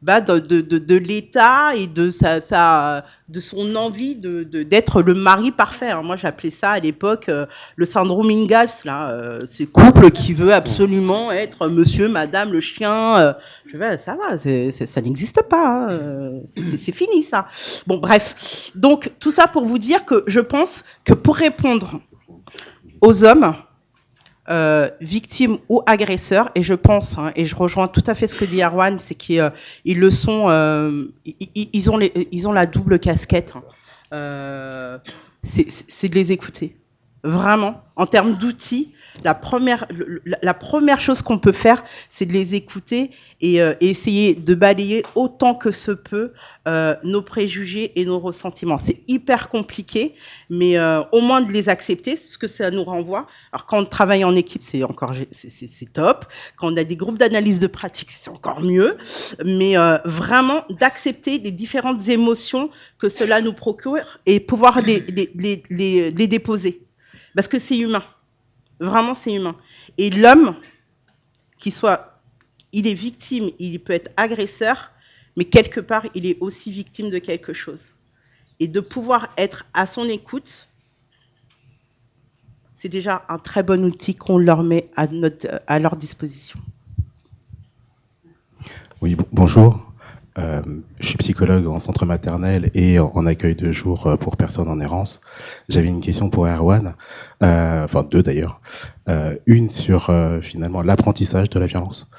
de l'État et de son envie d'être le mari parfait. Alors moi, j'appelais ça à l'époque le syndrome Ingalls, là, ce couple qui veut absolument être monsieur, madame, le chien. Ça va, ça n'existe pas. Hein, c'est fini, ça. Bon, bref. Donc, tout ça pour vous dire que je pense que pour répondre aux hommes, victimes ou agresseurs, et je pense, et je rejoins tout à fait ce que dit Erwan, c'est qu'ils le sont, ils ont la double casquette, c'est de les écouter. Vraiment, en termes d'outils, la première chose qu'on peut faire, c'est de les écouter et essayer de balayer autant que se peut nos préjugés et nos ressentiments. C'est hyper compliqué, mais au moins de les accepter, ce que ça nous renvoie. Alors quand on travaille en équipe, c'est top. Quand on a des groupes d'analyse de pratique, c'est encore mieux. Mais vraiment d'accepter les différentes émotions que cela nous procure et pouvoir les déposer. Parce que c'est humain. Vraiment, c'est humain. Et l'homme, il est victime, il peut être agresseur, mais quelque part, il est aussi victime de quelque chose. Et de pouvoir être à son écoute, c'est déjà un très bon outil qu'on leur met à leur disposition. Oui, bonjour. Je suis psychologue en centre maternel et en accueil de jour pour personnes en errance. J'avais une question pour Erwan, enfin deux d'ailleurs. Une sur finalement l'apprentissage de la violence.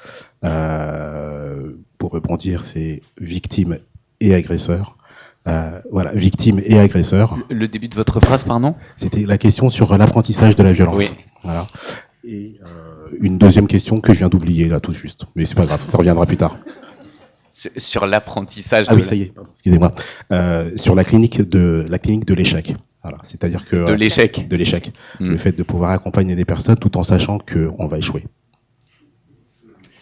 Pour rebondir, c'est victime et agresseur. Voilà, victime et agresseur. Le début de votre phrase, pardon ? C'était la question sur l'apprentissage de la violence. Oui. Voilà. Et une deuxième question que je viens d'oublier là tout juste, mais c'est pas grave, ça reviendra plus tard. Sur l'apprentissage. Ah oui, ça y est. Excusez-moi. Sur la clinique de l'échec. Voilà, c'est-à-dire que de l'échec. De l'échec. Le fait de pouvoir accompagner des personnes tout en sachant qu'on va échouer.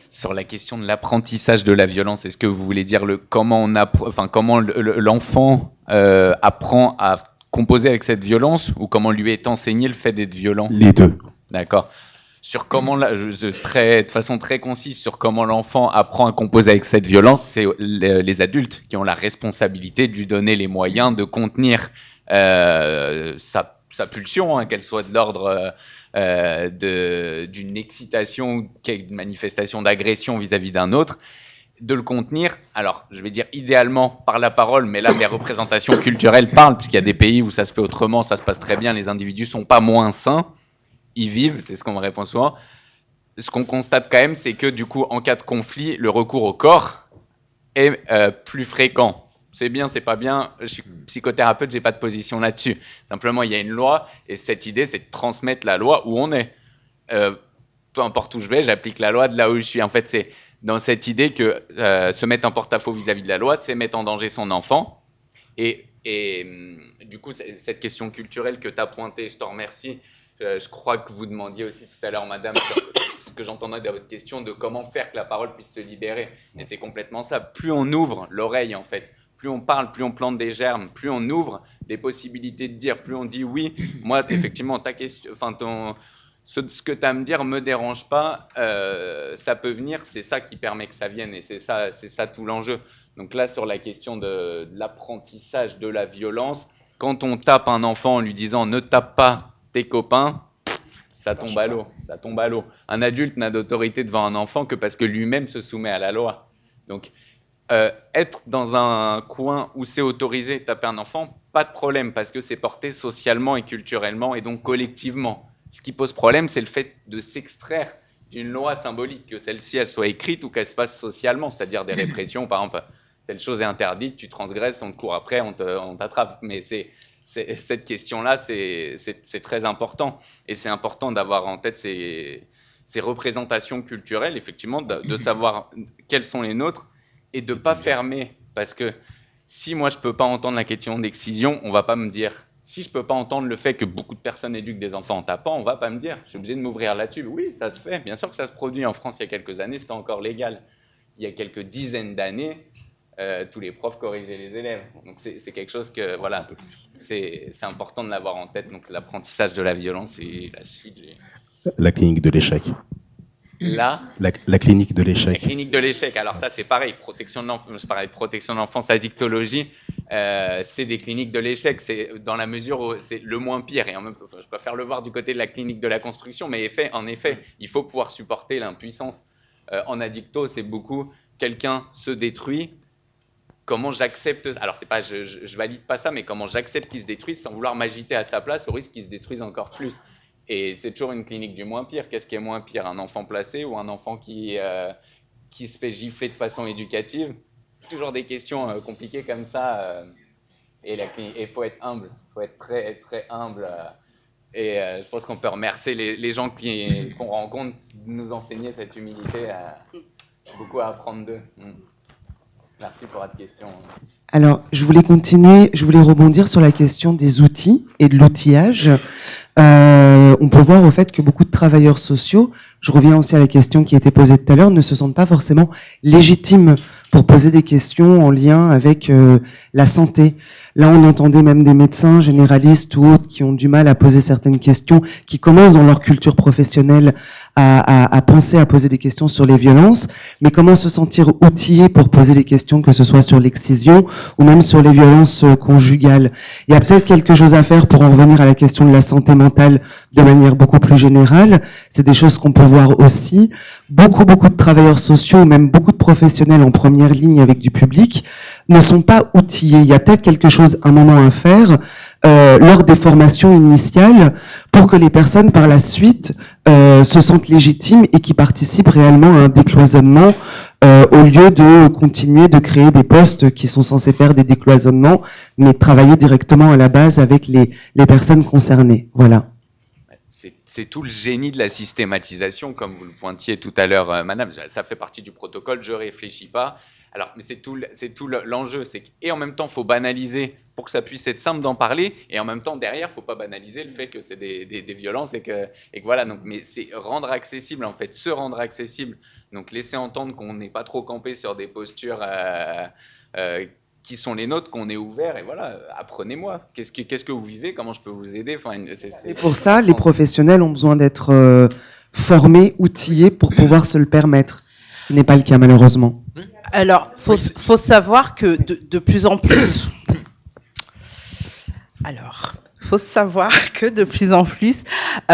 Sur la question de l'apprentissage de la violence, est-ce que vous voulez dire comment l'enfant apprend à composer avec cette violence ou comment lui est enseigné le fait d'être violent ? Les deux. D'accord. Sur comment, de façon très concise, sur comment l'enfant apprend à composer avec cette violence, c'est les adultes qui ont la responsabilité de lui donner les moyens de contenir sa pulsion, qu'elle soit de l'ordre d'une excitation ou d'une manifestation d'agression vis-à-vis d'un autre, de le contenir. Alors, je vais dire idéalement par la parole, mais là, les représentations culturelles parlent, puisqu'il y a des pays où ça se fait autrement, ça se passe très bien, les individus sont pas moins sains. Ils vivent, c'est ce qu'on me répond souvent. Ce qu'on constate quand même, c'est que du coup, en cas de conflit, le recours au corps est plus fréquent. C'est bien, c'est pas bien. Je suis psychothérapeute, j'ai pas de position là-dessus. Simplement, il y a une loi, et cette idée, c'est de transmettre la loi où on est. Peu importe où je vais, j'applique la loi de là où je suis. En fait, c'est dans cette idée que se mettre en porte-à-faux vis-à-vis de la loi, c'est mettre en danger son enfant. Et du coup, cette question culturelle que tu as pointée, je te remercie. Je crois que vous demandiez aussi tout à l'heure, madame, sur ce que j'entendais dans votre question, de comment faire que la parole puisse se libérer. Et c'est complètement ça. Plus on ouvre l'oreille, en fait, plus on parle, plus on plante des germes, plus on ouvre des possibilités de dire, plus on dit oui. Moi, effectivement, ta question, ce que tu as à me dire me dérange pas. Ça peut venir, c'est ça qui permet que ça vienne. Et c'est ça tout l'enjeu. Donc là, sur la question de l'apprentissage de la violence, quand on tape un enfant en lui disant « ne tape pas tes copains », ça tombe à l'eau. Un adulte n'a d'autorité devant un enfant que parce que lui-même se soumet à la loi. Donc, être dans un coin où c'est autorisé de taper un enfant, pas de problème, parce que c'est porté socialement et culturellement, et donc collectivement. Ce qui pose problème, c'est le fait de s'extraire d'une loi symbolique, que celle-ci, elle soit écrite ou qu'elle se passe socialement, c'est-à-dire des répressions, par exemple, telle chose est interdite, tu transgresses, on te court après, on t'attrape. Mais cette question-là, c'est très important. Et c'est important d'avoir en tête ces représentations culturelles, effectivement, de savoir quelles sont les nôtres et de ne pas fermer. Parce que si moi, je ne peux pas entendre la question d'excision, on ne va pas me dire. Si je ne peux pas entendre le fait que beaucoup de personnes éduquent des enfants en tapant, on ne va pas me dire. Je suis obligé de m'ouvrir là-dessus. Oui, ça se fait. Bien sûr que ça se produit. En France, il y a quelques années, c'était encore légal. Il y a quelques dizaines d'années, tous les profs corrigeaient les élèves. Donc c'est quelque chose que, voilà, c'est important de l'avoir en tête. Donc l'apprentissage de la violence et la suite. La clinique de l'échec. La clinique de l'échec. La clinique de l'échec. Alors ça, c'est pareil. Protection de l'enfance. Je parlais de protection de l'enfance, addictologie. C'est des cliniques de l'échec. C'est dans la mesure où c'est le moins pire. Et en même temps, je préfère le voir du côté de la clinique de la construction. Mais en effet, il faut pouvoir supporter l'impuissance. En addicto, c'est beaucoup quelqu'un se détruit. Comment j'accepte, alors c'est pas, je valide pas ça, mais comment j'accepte qu'il se détruise sans vouloir m'agiter à sa place au risque qu'il se détruise encore plus. Et c'est toujours une clinique du moins pire. Qu'est-ce qui est moins pire, un enfant placé ou un enfant qui se fait gifler de façon éducative? Toujours des questions compliquées comme ça. Et il faut être humble, il faut être très, très humble. Et je pense qu'on peut remercier les gens qu'on rencontre de nous enseigner cette humilité. Beaucoup à apprendre d'eux. Merci pour votre question. Alors, je voulais rebondir sur la question des outils et de l'outillage. On peut voir au fait que beaucoup de travailleurs sociaux, je reviens aussi à la question qui a été posée tout à l'heure, ne se sentent pas forcément légitimes pour poser des questions en lien avec la santé. Là, on entendait même des médecins généralistes ou autres qui ont du mal à poser certaines questions, qui commencent dans leur culture professionnelle à penser à poser des questions sur les violences, mais comment se sentir outillé pour poser des questions, que ce soit sur l'excision ou même sur les violences conjugales. Il y a peut-être quelque chose à faire pour en revenir à la question de la santé mentale de manière beaucoup plus générale. C'est des choses qu'on peut voir aussi. Beaucoup de travailleurs sociaux, même beaucoup de professionnels en première ligne avec du public, ne sont pas outillés. Il y a peut-être quelque chose, un moment à faire lors des formations initiales pour que les personnes par la suite se sentent légitimes et qui participent réellement à un décloisonnement au lieu de continuer de créer des postes qui sont censés faire des décloisonnements, mais travailler directement à la base avec les personnes concernées. Voilà. C'est tout le génie de la systématisation, comme vous le pointiez tout à l'heure, madame. Ça fait partie du protocole, je réfléchis pas. Alors, mais c'est tout l'enjeu. Et en même temps, il faut banaliser pour que ça puisse être simple d'en parler. Et en même temps, derrière, il ne faut pas banaliser le fait que c'est des violences et que voilà. Donc, mais c'est rendre accessible, en fait, se rendre accessible. Donc, laisser entendre qu'on n'est pas trop campé sur des postures qui sont les nôtres, qu'on est ouvert. Et voilà, apprenez-moi. Qu'est-ce que vous vivez? Comment je peux vous aider? Et pour ça, les professionnels ont besoin d'être formés, outillés pour pouvoir se le permettre. Ce qui n'est pas le cas, malheureusement. Alors, faut savoir que de plus en plus... Alors, faut savoir que de plus en plus, il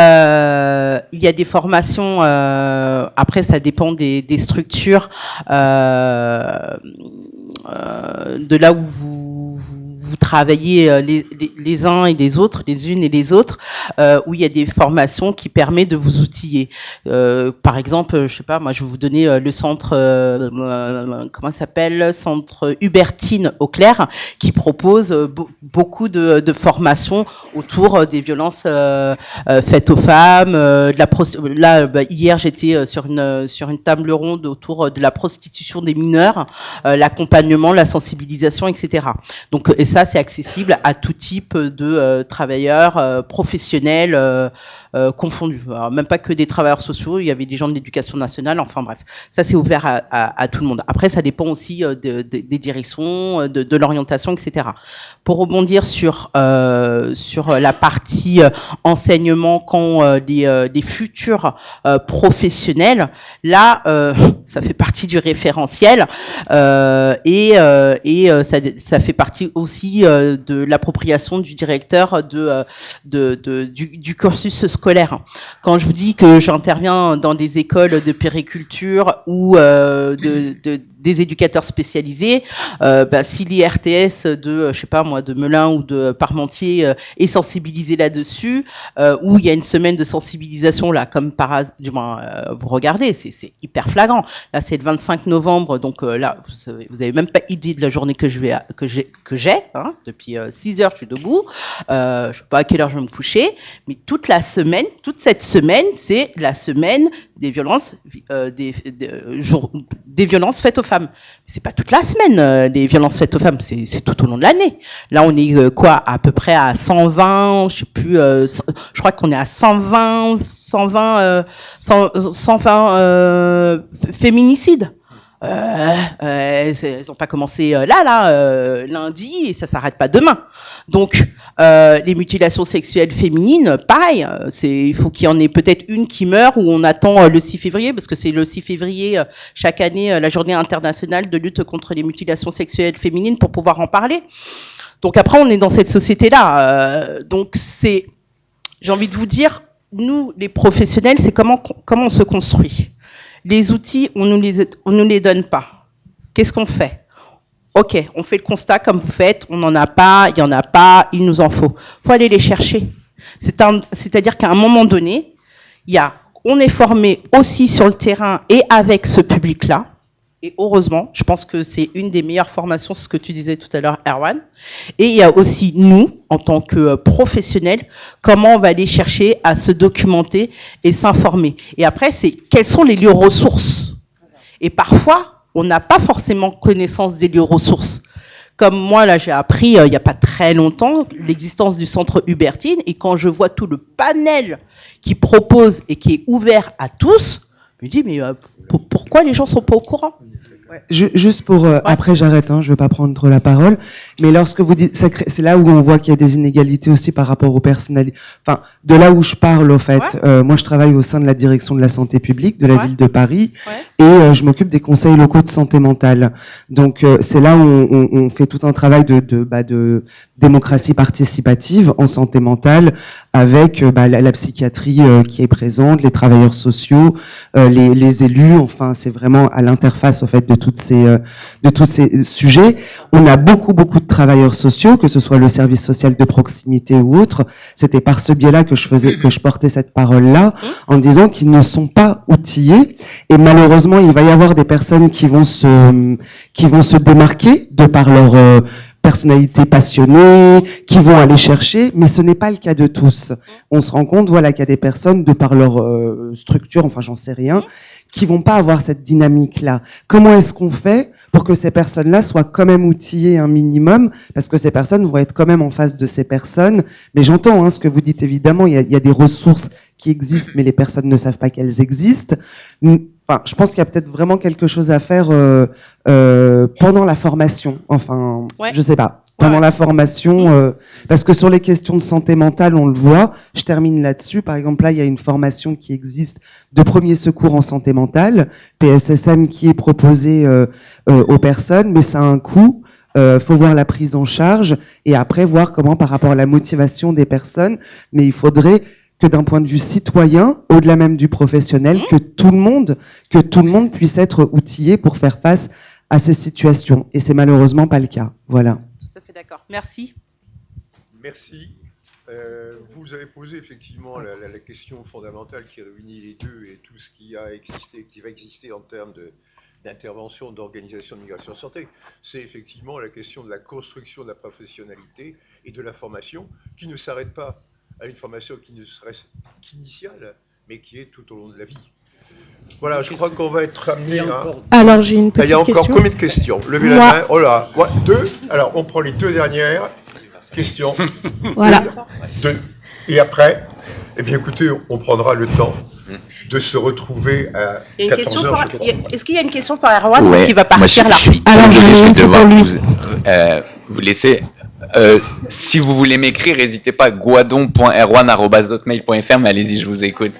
y a des formations, après ça dépend des structures, de là où vous travaillez les uns et les autres, les unes et les autres, où il y a des formations qui permettent de vous outiller. Par exemple, je sais pas, moi je vais vous donner le centre, comment ça s'appelle, centre Hubertine au Clair, qui propose beaucoup de formations autour des violences faites aux femmes. Hier j'étais sur une table ronde autour de la prostitution des mineurs, l'accompagnement, la sensibilisation, etc. Donc, et ça, c'est accessible à tout type de travailleurs professionnels confondus. Alors, même pas que des travailleurs sociaux, il y avait des gens de l'éducation nationale, enfin bref. Ça, c'est ouvert à tout le monde. Après, ça dépend aussi des directions, de l'orientation, etc. Pour rebondir sur la partie enseignement quand des futurs professionnels, là, ça fait partie du référentiel et ça fait partie aussi de l'appropriation du directeur du cursus scolaire. Quand je vous dis que j'interviens dans des écoles de périculture ou des éducateurs spécialisés, si l'IRTS de, je sais pas moi, de Melun ou de Parmentier est sensibilisé là-dessus, où il y a une semaine de sensibilisation là, comme du moins vous regardez, c'est hyper flagrant. Là, c'est le 25 novembre, donc là, vous avez même pas idée de la journée que j'ai. Depuis 6 heures, je suis debout. Je sais pas à quelle heure je vais me coucher, mais toute cette semaine, c'est la semaine des violences, des violences faites aux femmes. C'est pas toute la semaine, les violences faites aux femmes, c'est tout au long de l'année. Là, on est à peu près à 120, je sais plus, je crois qu'on est à 120 féminicides. Elles n'ont pas commencé lundi et ça s'arrête pas demain. Donc les mutilations sexuelles féminines, pareil, il faut qu'il y en ait peut-être une qui meurt ou on attend le 6 février parce que c'est le 6 février chaque année la journée internationale de lutte contre les mutilations sexuelles féminines pour pouvoir en parler. Donc après on est dans cette société-là. Donc j'ai envie de vous dire, nous les professionnels, c'est comment on se construit. Les outils, on nous les donne pas. Qu'est-ce qu'on fait? Ok, on fait le constat comme vous faites, on n'en a pas, il y en a pas, il nous en faut. Faut aller les chercher. C'est-à-dire qu'à un moment donné, on est formé aussi sur le terrain et avec ce public-là. Et heureusement, je pense que c'est une des meilleures formations, ce que tu disais tout à l'heure, Erwan. Et il y a aussi nous, en tant que professionnels, comment on va aller chercher à se documenter et s'informer. Et après, c'est quels sont les lieux ressources. Et parfois, on n'a pas forcément connaissance des lieux ressources. Comme moi, là, j'ai appris, il n'y a pas très longtemps, l'existence du centre Hubertine. Et quand je vois tout le panel qui propose et qui est ouvert à tous, je me dis, mais pourquoi les gens ne sont pas au courant ? Ouais, juste pour après j'arrête, je ne veux pas prendre la parole, mais lorsque vous dites, c'est là où on voit qu'il y a des inégalités aussi par rapport aux personnalités. Enfin, de là où je parle au fait, moi je travaille au sein de la direction de la santé publique de la ville de Paris et je m'occupe des conseils locaux de santé mentale. Donc c'est là où on fait tout un travail de démocratie participative en santé mentale avec la psychiatrie qui est présente, les travailleurs sociaux, les élus. Enfin, c'est vraiment à l'interface au fait de tous ces sujets. On a beaucoup de travailleurs sociaux, que ce soit le service social de proximité ou autre. C'était par ce biais-là que je portais cette parole-là, en disant qu'ils ne sont pas outillés. Et malheureusement, il va y avoir des personnes qui vont se démarquer de par leur personnalité passionnée, qui vont aller chercher, mais ce n'est pas le cas de tous. On se rend compte, qu'il y a des personnes, de par leur structure, enfin j'en sais rien, qui vont pas avoir cette dynamique-là. Comment est-ce qu'on fait pour que ces personnes-là soient quand même outillées un minimum, parce que ces personnes vont être quand même en face de ces personnes. Mais j'entends ce que vous dites, évidemment, il y a des ressources qui existent, mais les personnes ne savent pas qu'elles existent. Enfin, je pense qu'il y a peut-être vraiment quelque chose à faire pendant la formation. Enfin, je sais pas. Pendant la formation, parce que sur les questions de santé mentale, on le voit, je termine là-dessus. Par exemple, là, il y a une formation qui existe de premier secours en santé mentale, PSSM, qui est proposée aux personnes, mais ça a un coût. Faut voir la prise en charge et après voir comment par rapport à la motivation des personnes. Mais il faudrait que d'un point de vue citoyen, au-delà même du professionnel, que tout le monde puisse être outillé pour faire face à ces situations. Et c'est malheureusement pas le cas. Voilà. Tout à fait d'accord. Merci. Merci. Vous avez posé effectivement la question fondamentale qui réunit les deux et tout ce qui a existé, qui va exister en termes d'intervention, d'organisation de migration santé. C'est effectivement la question de la construction de la professionnalité et de la formation qui ne s'arrête pas à une formation qui ne serait qu'initiale, mais qui est tout au long de la vie. Voilà, je crois qu'on va être amené à... Alors, j'ai une petite question. Il y a encore combien de questions? Levez la main. Oh là, deux. Alors, on prend les deux dernières questions. Voilà. Deux. Et après, eh bien, écoutez, on prendra le temps de se retrouver à 14h. Est-ce qu'il y a une question par Erwan qui va partir là? Alors, je vais devoir vous laisser... si vous voulez m'écrire, n'hésitez pas, guadon.erwan@hotmail.fr, mais allez-y, je vous écoute.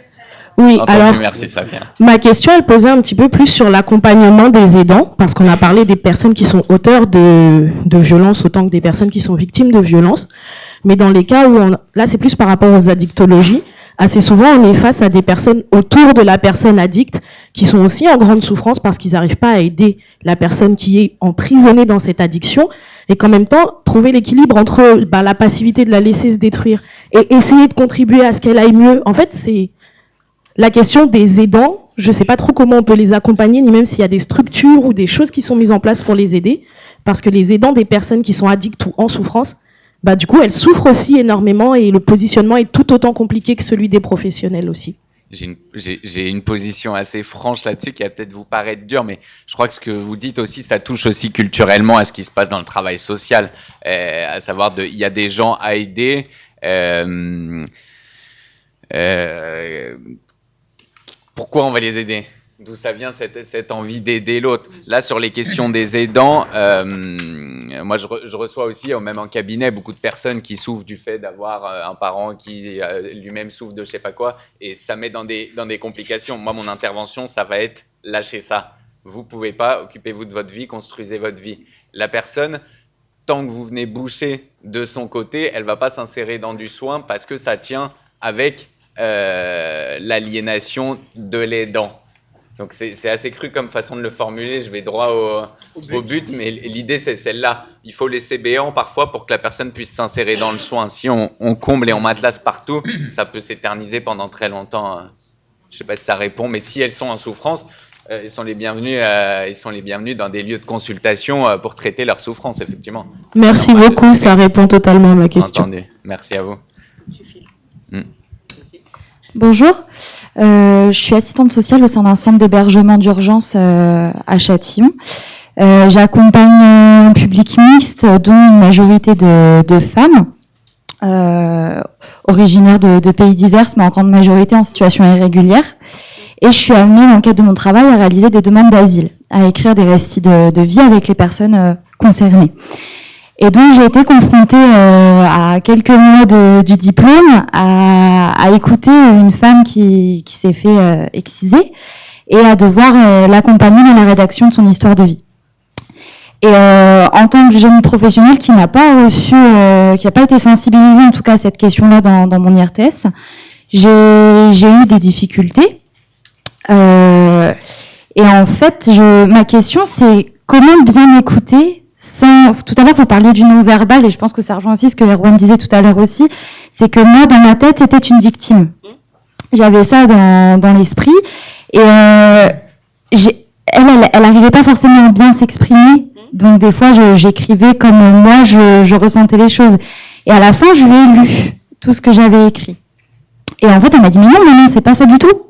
Oui, alors, merci, Safia. Ma question, elle posait un petit peu plus sur l'accompagnement des aidants, parce qu'on a parlé des personnes qui sont auteurs de violences autant que des personnes qui sont victimes de violences. Mais dans les cas où, là, c'est plus par rapport aux addictologies, assez souvent, on est face à des personnes autour de la personne addicte qui sont aussi en grande souffrance parce qu'ils n'arrivent pas à aider la personne qui est emprisonnée dans cette addiction et qu'en même temps, trouver l'équilibre entre la passivité de la laisser se détruire et essayer de contribuer à ce qu'elle aille mieux. En fait, c'est la question des aidants. Je ne sais pas trop comment on peut les accompagner, ni même s'il y a des structures ou des choses qui sont mises en place pour les aider, parce que les aidants des personnes qui sont addictes ou en souffrance, du coup, elles souffrent aussi énormément et le positionnement est tout autant compliqué que celui des professionnels aussi. J'ai une position assez franche là-dessus qui va peut-être vous paraître dure, mais je crois que ce que vous dites aussi, ça touche aussi culturellement à ce qui se passe dans le travail social, à savoir il y a des gens à aider. Pourquoi on va les aider? D'où ça vient cette envie d'aider l'autre? Là, sur les questions des aidants, moi je reçois aussi, même en cabinet, beaucoup de personnes qui souffrent du fait d'avoir un parent qui lui-même souffre de je sais pas quoi, et ça met dans des complications. Moi, mon intervention, ça va être lâchez ça. Vous pouvez pas, occupez-vous de votre vie, construisez votre vie. La personne, tant que vous venez boucher de son côté, elle va pas s'insérer dans du soin parce que ça tient avec l'aliénation de l'aidant. Donc c'est assez cru comme façon de le formuler, je vais droit au but, mais l'idée c'est celle-là. Il faut laisser béant parfois pour que la personne puisse s'insérer dans le soin. Si on comble et on matelasse partout, ça peut s'éterniser pendant très longtemps. Je ne sais pas si ça répond, mais si elles sont en souffrance, ils sont les bienvenus dans des lieux de consultation pour traiter leurs souffrances, effectivement. Merci beaucoup, ça répond totalement à ma question. Entendu. Merci à vous. Bonjour, je suis assistante sociale au sein d'un centre d'hébergement d'urgence à Châtillon. J'accompagne un public mixte, dont une majorité de femmes, originaires de pays divers, mais en grande majorité en situation irrégulière. Et je suis amenée, dans le cadre de mon travail, à réaliser des demandes d'asile, à écrire des récits de vie avec les personnes concernées. Et donc j'ai été confrontée à quelques mois du diplôme à écouter une femme qui s'est fait exciser et à devoir l'accompagner dans la rédaction de son histoire de vie. Et en tant que jeune professionnelle qui n'a pas reçu, qui n'a pas été sensibilisée en tout cas à cette question-là dans mon IRTS, j'ai eu des difficultés. Et en fait, ma question c'est comment bien écouter sans... Tout à l'heure vous parliez du non-verbal et je pense que ça rejoint aussi ce que Erwan disait tout à l'heure aussi, c'est que moi dans ma tête c'était une victime. J'avais ça dans l'esprit et elle arrivait pas forcément à bien s'exprimer. Donc des fois j'écrivais comme moi je ressentais les choses. Et à la fin je lui ai lu tout ce que j'avais écrit. Et en fait elle m'a dit mais non c'est pas ça du tout.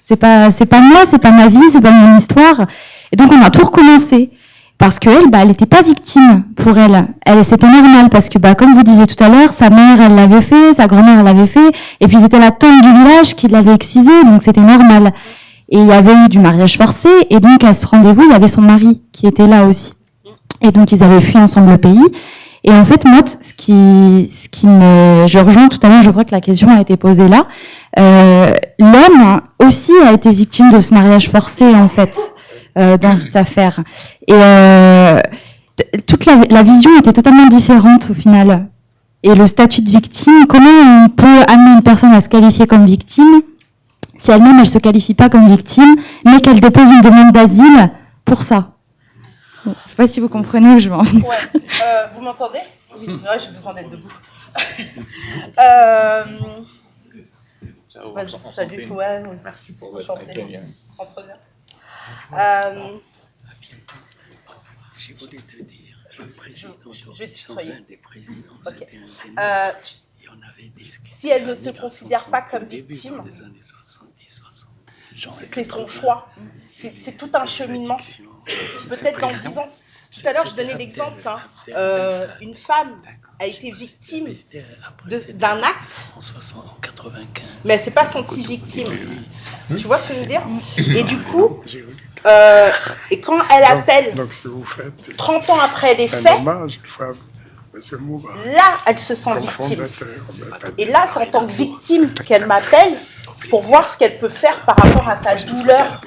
C'est pas moi, c'est pas ma vie, c'est pas mon histoire. Et donc on a tout recommencé. Parce qu'elle, elle n'était pas victime pour elle. C'était normal parce que, comme vous disiez tout à l'heure, sa mère, elle l'avait fait, sa grand-mère, elle l'avait fait, et puis c'était la tante du village qui l'avait excisé, donc c'était normal. Et il y avait eu du mariage forcé, et donc à ce rendez-vous, il y avait son mari qui était là aussi. Et donc ils avaient fui ensemble le pays. Et en fait, moi, je rejoins tout à l'heure, je crois que la question a été posée là. L'homme aussi a été victime de ce mariage forcé, en fait. Dans cette affaire. Et toute la vision était totalement différente au final. Et le statut de victime, comment on peut amener une personne à se qualifier comme victime si elle-même elle se qualifie pas comme victime, mais qu'elle dépose une demande d'asile pour ça. Bon, je sais pas si vous comprenez où je vais en venir. Ouais. Vous m'entendez? Oui, c'est vrai, j'ai besoin d'être debout. Salut, ouais, merci pour votre accueil. J'ai voulu te dire, le président je vais te tutoyer. des présidents, okay. Des... Si elle ne se considère pas comme victime, c'est son choix. C'est tout un cheminement. Peut-être dans 10 ans. Tout à l'heure, je donnais l'exemple. Une femme a été victime d'un acte, mais elle ne s'est pas sentie victime. Tu vois ce que je veux dire? Et du coup, et quand elle appelle, donc, si vous faites 30 ans après les faits, là, elle se sent victime. Et là, c'est en tant que victime qu'elle m'appelle pour voir ce qu'elle peut faire par rapport à sa douleur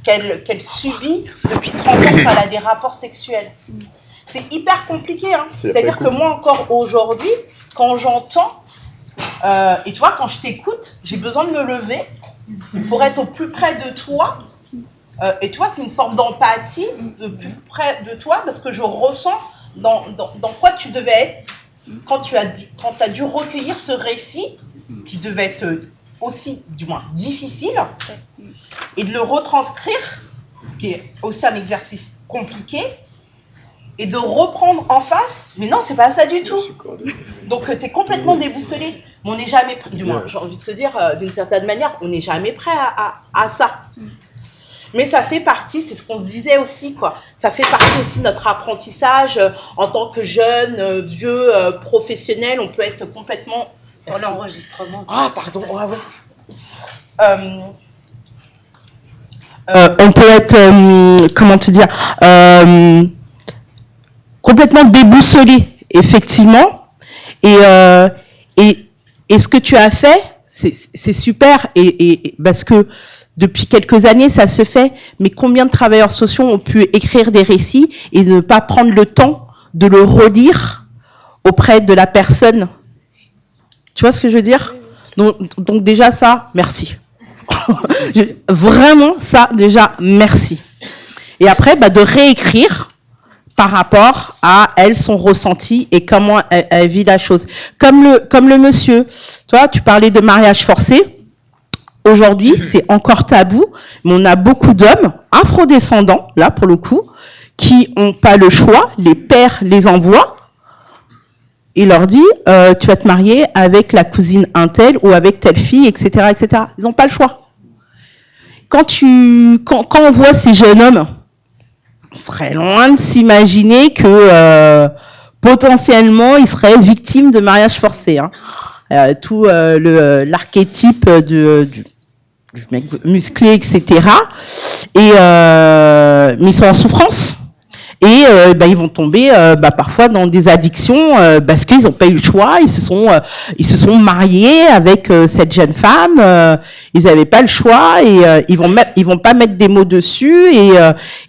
qu'elle subit depuis 30 ans quand elle a des rapports sexuels. C'est hyper compliqué, hein. C'est-à-dire que moi, encore aujourd'hui, quand j'entends, et tu vois, quand je t'écoute, j'ai besoin de me lever pour être au plus près de toi. Et tu vois, c'est une forme d'empathie, de plus près de toi, parce que je ressens dans quoi tu devais être quand tu as dû recueillir ce récit, qui devait être aussi, du moins, difficile, et de le retranscrire, qui est aussi un exercice compliqué, et de reprendre en face, mais non, c'est pas ça du tout. Donc, tu es complètement déboussolé. Mais on n'est jamais prêt, du moins, j'ai envie de te dire, d'une certaine manière, on n'est jamais prêt à ça. Mais ça fait partie, c'est ce qu'on disait aussi, quoi. Ça fait partie aussi de notre apprentissage en tant que jeune, vieux, professionnel. On peut être complètement... Dans l'enregistrement. Ah, pardon. Ah, ouais. On peut être, comment te dire, complètement déboussolé, effectivement. Et ce que tu as fait, c'est super. Et parce que depuis quelques années, ça se fait, mais combien de travailleurs sociaux ont pu écrire des récits et ne pas prendre le temps de le relire auprès de la personne? Tu vois ce que je veux dire? Donc déjà ça, merci. Vraiment ça, déjà, merci. Et après, de réécrire par rapport à elle, son ressenti et comment elle vit la chose. Comme le monsieur, toi, tu parlais de mariage forcé. Aujourd'hui, c'est encore tabou, mais on a beaucoup d'hommes afrodescendants, là pour le coup, qui n'ont pas le choix, les pères les envoient, et leur dit tu vas te marier avec la cousine un tel ou avec telle fille, etc. etc. Ils n'ont pas le choix. Quand on voit ces jeunes hommes, on serait loin de s'imaginer que potentiellement ils seraient victimes de mariage forcé. Hein. Tout l'archétype du mec musclé, etc. Mais ils sont en souffrance. Et ils vont tomber parfois dans des addictions parce qu'ils n'ont pas eu le choix. Ils se sont mariés avec cette jeune femme. Ils n'avaient pas le choix et ils vont pas mettre des mots dessus.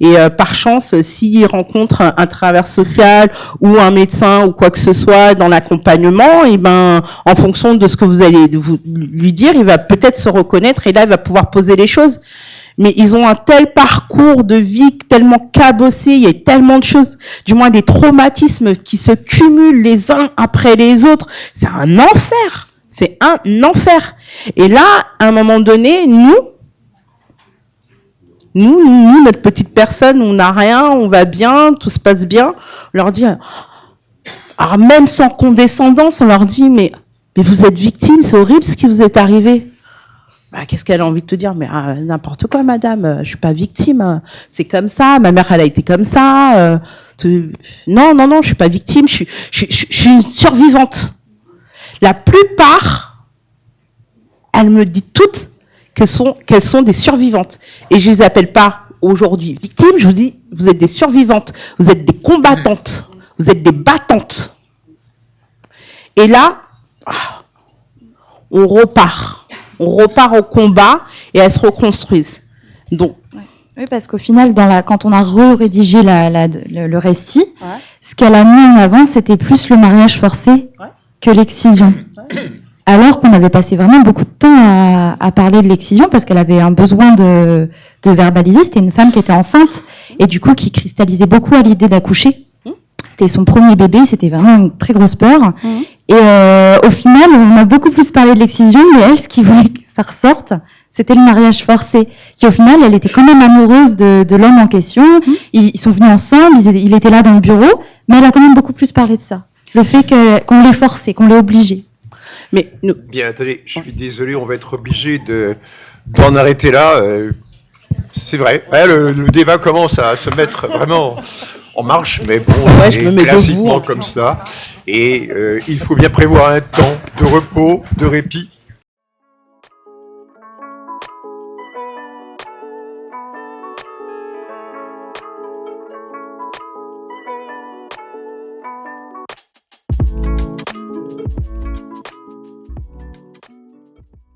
Et par chance, s'ils rencontrent un travailleur social ou un médecin ou quoi que ce soit dans l'accompagnement, et en fonction de ce que vous allez lui dire, il va peut-être se reconnaître et là il va pouvoir poser les choses. Mais ils ont un tel parcours de vie tellement cabossé, il y a tellement de choses, du moins des traumatismes qui se cumulent les uns après les autres. C'est un enfer, c'est un enfer. Et là, à un moment donné, nous, notre petite personne, on n'a rien, on va bien, tout se passe bien. On leur dit, alors même sans condescendance, on leur dit, mais vous êtes victime, c'est horrible ce qui vous est arrivé. Qu'est-ce qu'elle a envie de te dire? Mais n'importe quoi, madame, je suis pas victime, c'est comme ça, ma mère elle a été comme ça. Non, je suis pas victime, je suis une survivante. La plupart, elles me disent toutes qu'elles sont des survivantes. Et je les appelle pas aujourd'hui victimes, je vous dis, vous êtes des survivantes, vous êtes des combattantes, vous êtes des battantes. Et là, on repart au combat et elles se reconstruisent. Donc, oui, parce qu'au final, quand on a rédigé le récit, ce qu'elle a mis en avant, c'était plus le mariage forcé que l'excision. Alors qu'on avait passé vraiment beaucoup de temps à parler de l'excision parce qu'elle avait un besoin de verbaliser. C'était une femme qui était enceinte et du coup qui cristallisait beaucoup à l'idée d'accoucher. C'était son premier bébé, c'était vraiment une très grosse peur. Et au final, on a beaucoup plus parlé de l'excision, mais elle, ce qui voulait que ça ressorte, c'était le mariage forcé. Qui au final, elle était quand même amoureuse de l'homme en question. Ils sont venus ensemble, il était là dans le bureau, mais elle a quand même beaucoup plus parlé de ça. Le fait qu'on l'ait forcé, qu'on l'ait obligé. Mais bien, attendez, je suis désolé, on va être obligé d'en arrêter là. C'est vrai, le débat commence à se mettre vraiment en marche, mais bon, c'est classiquement comme ça. Et il faut bien prévoir un temps de repos, de répit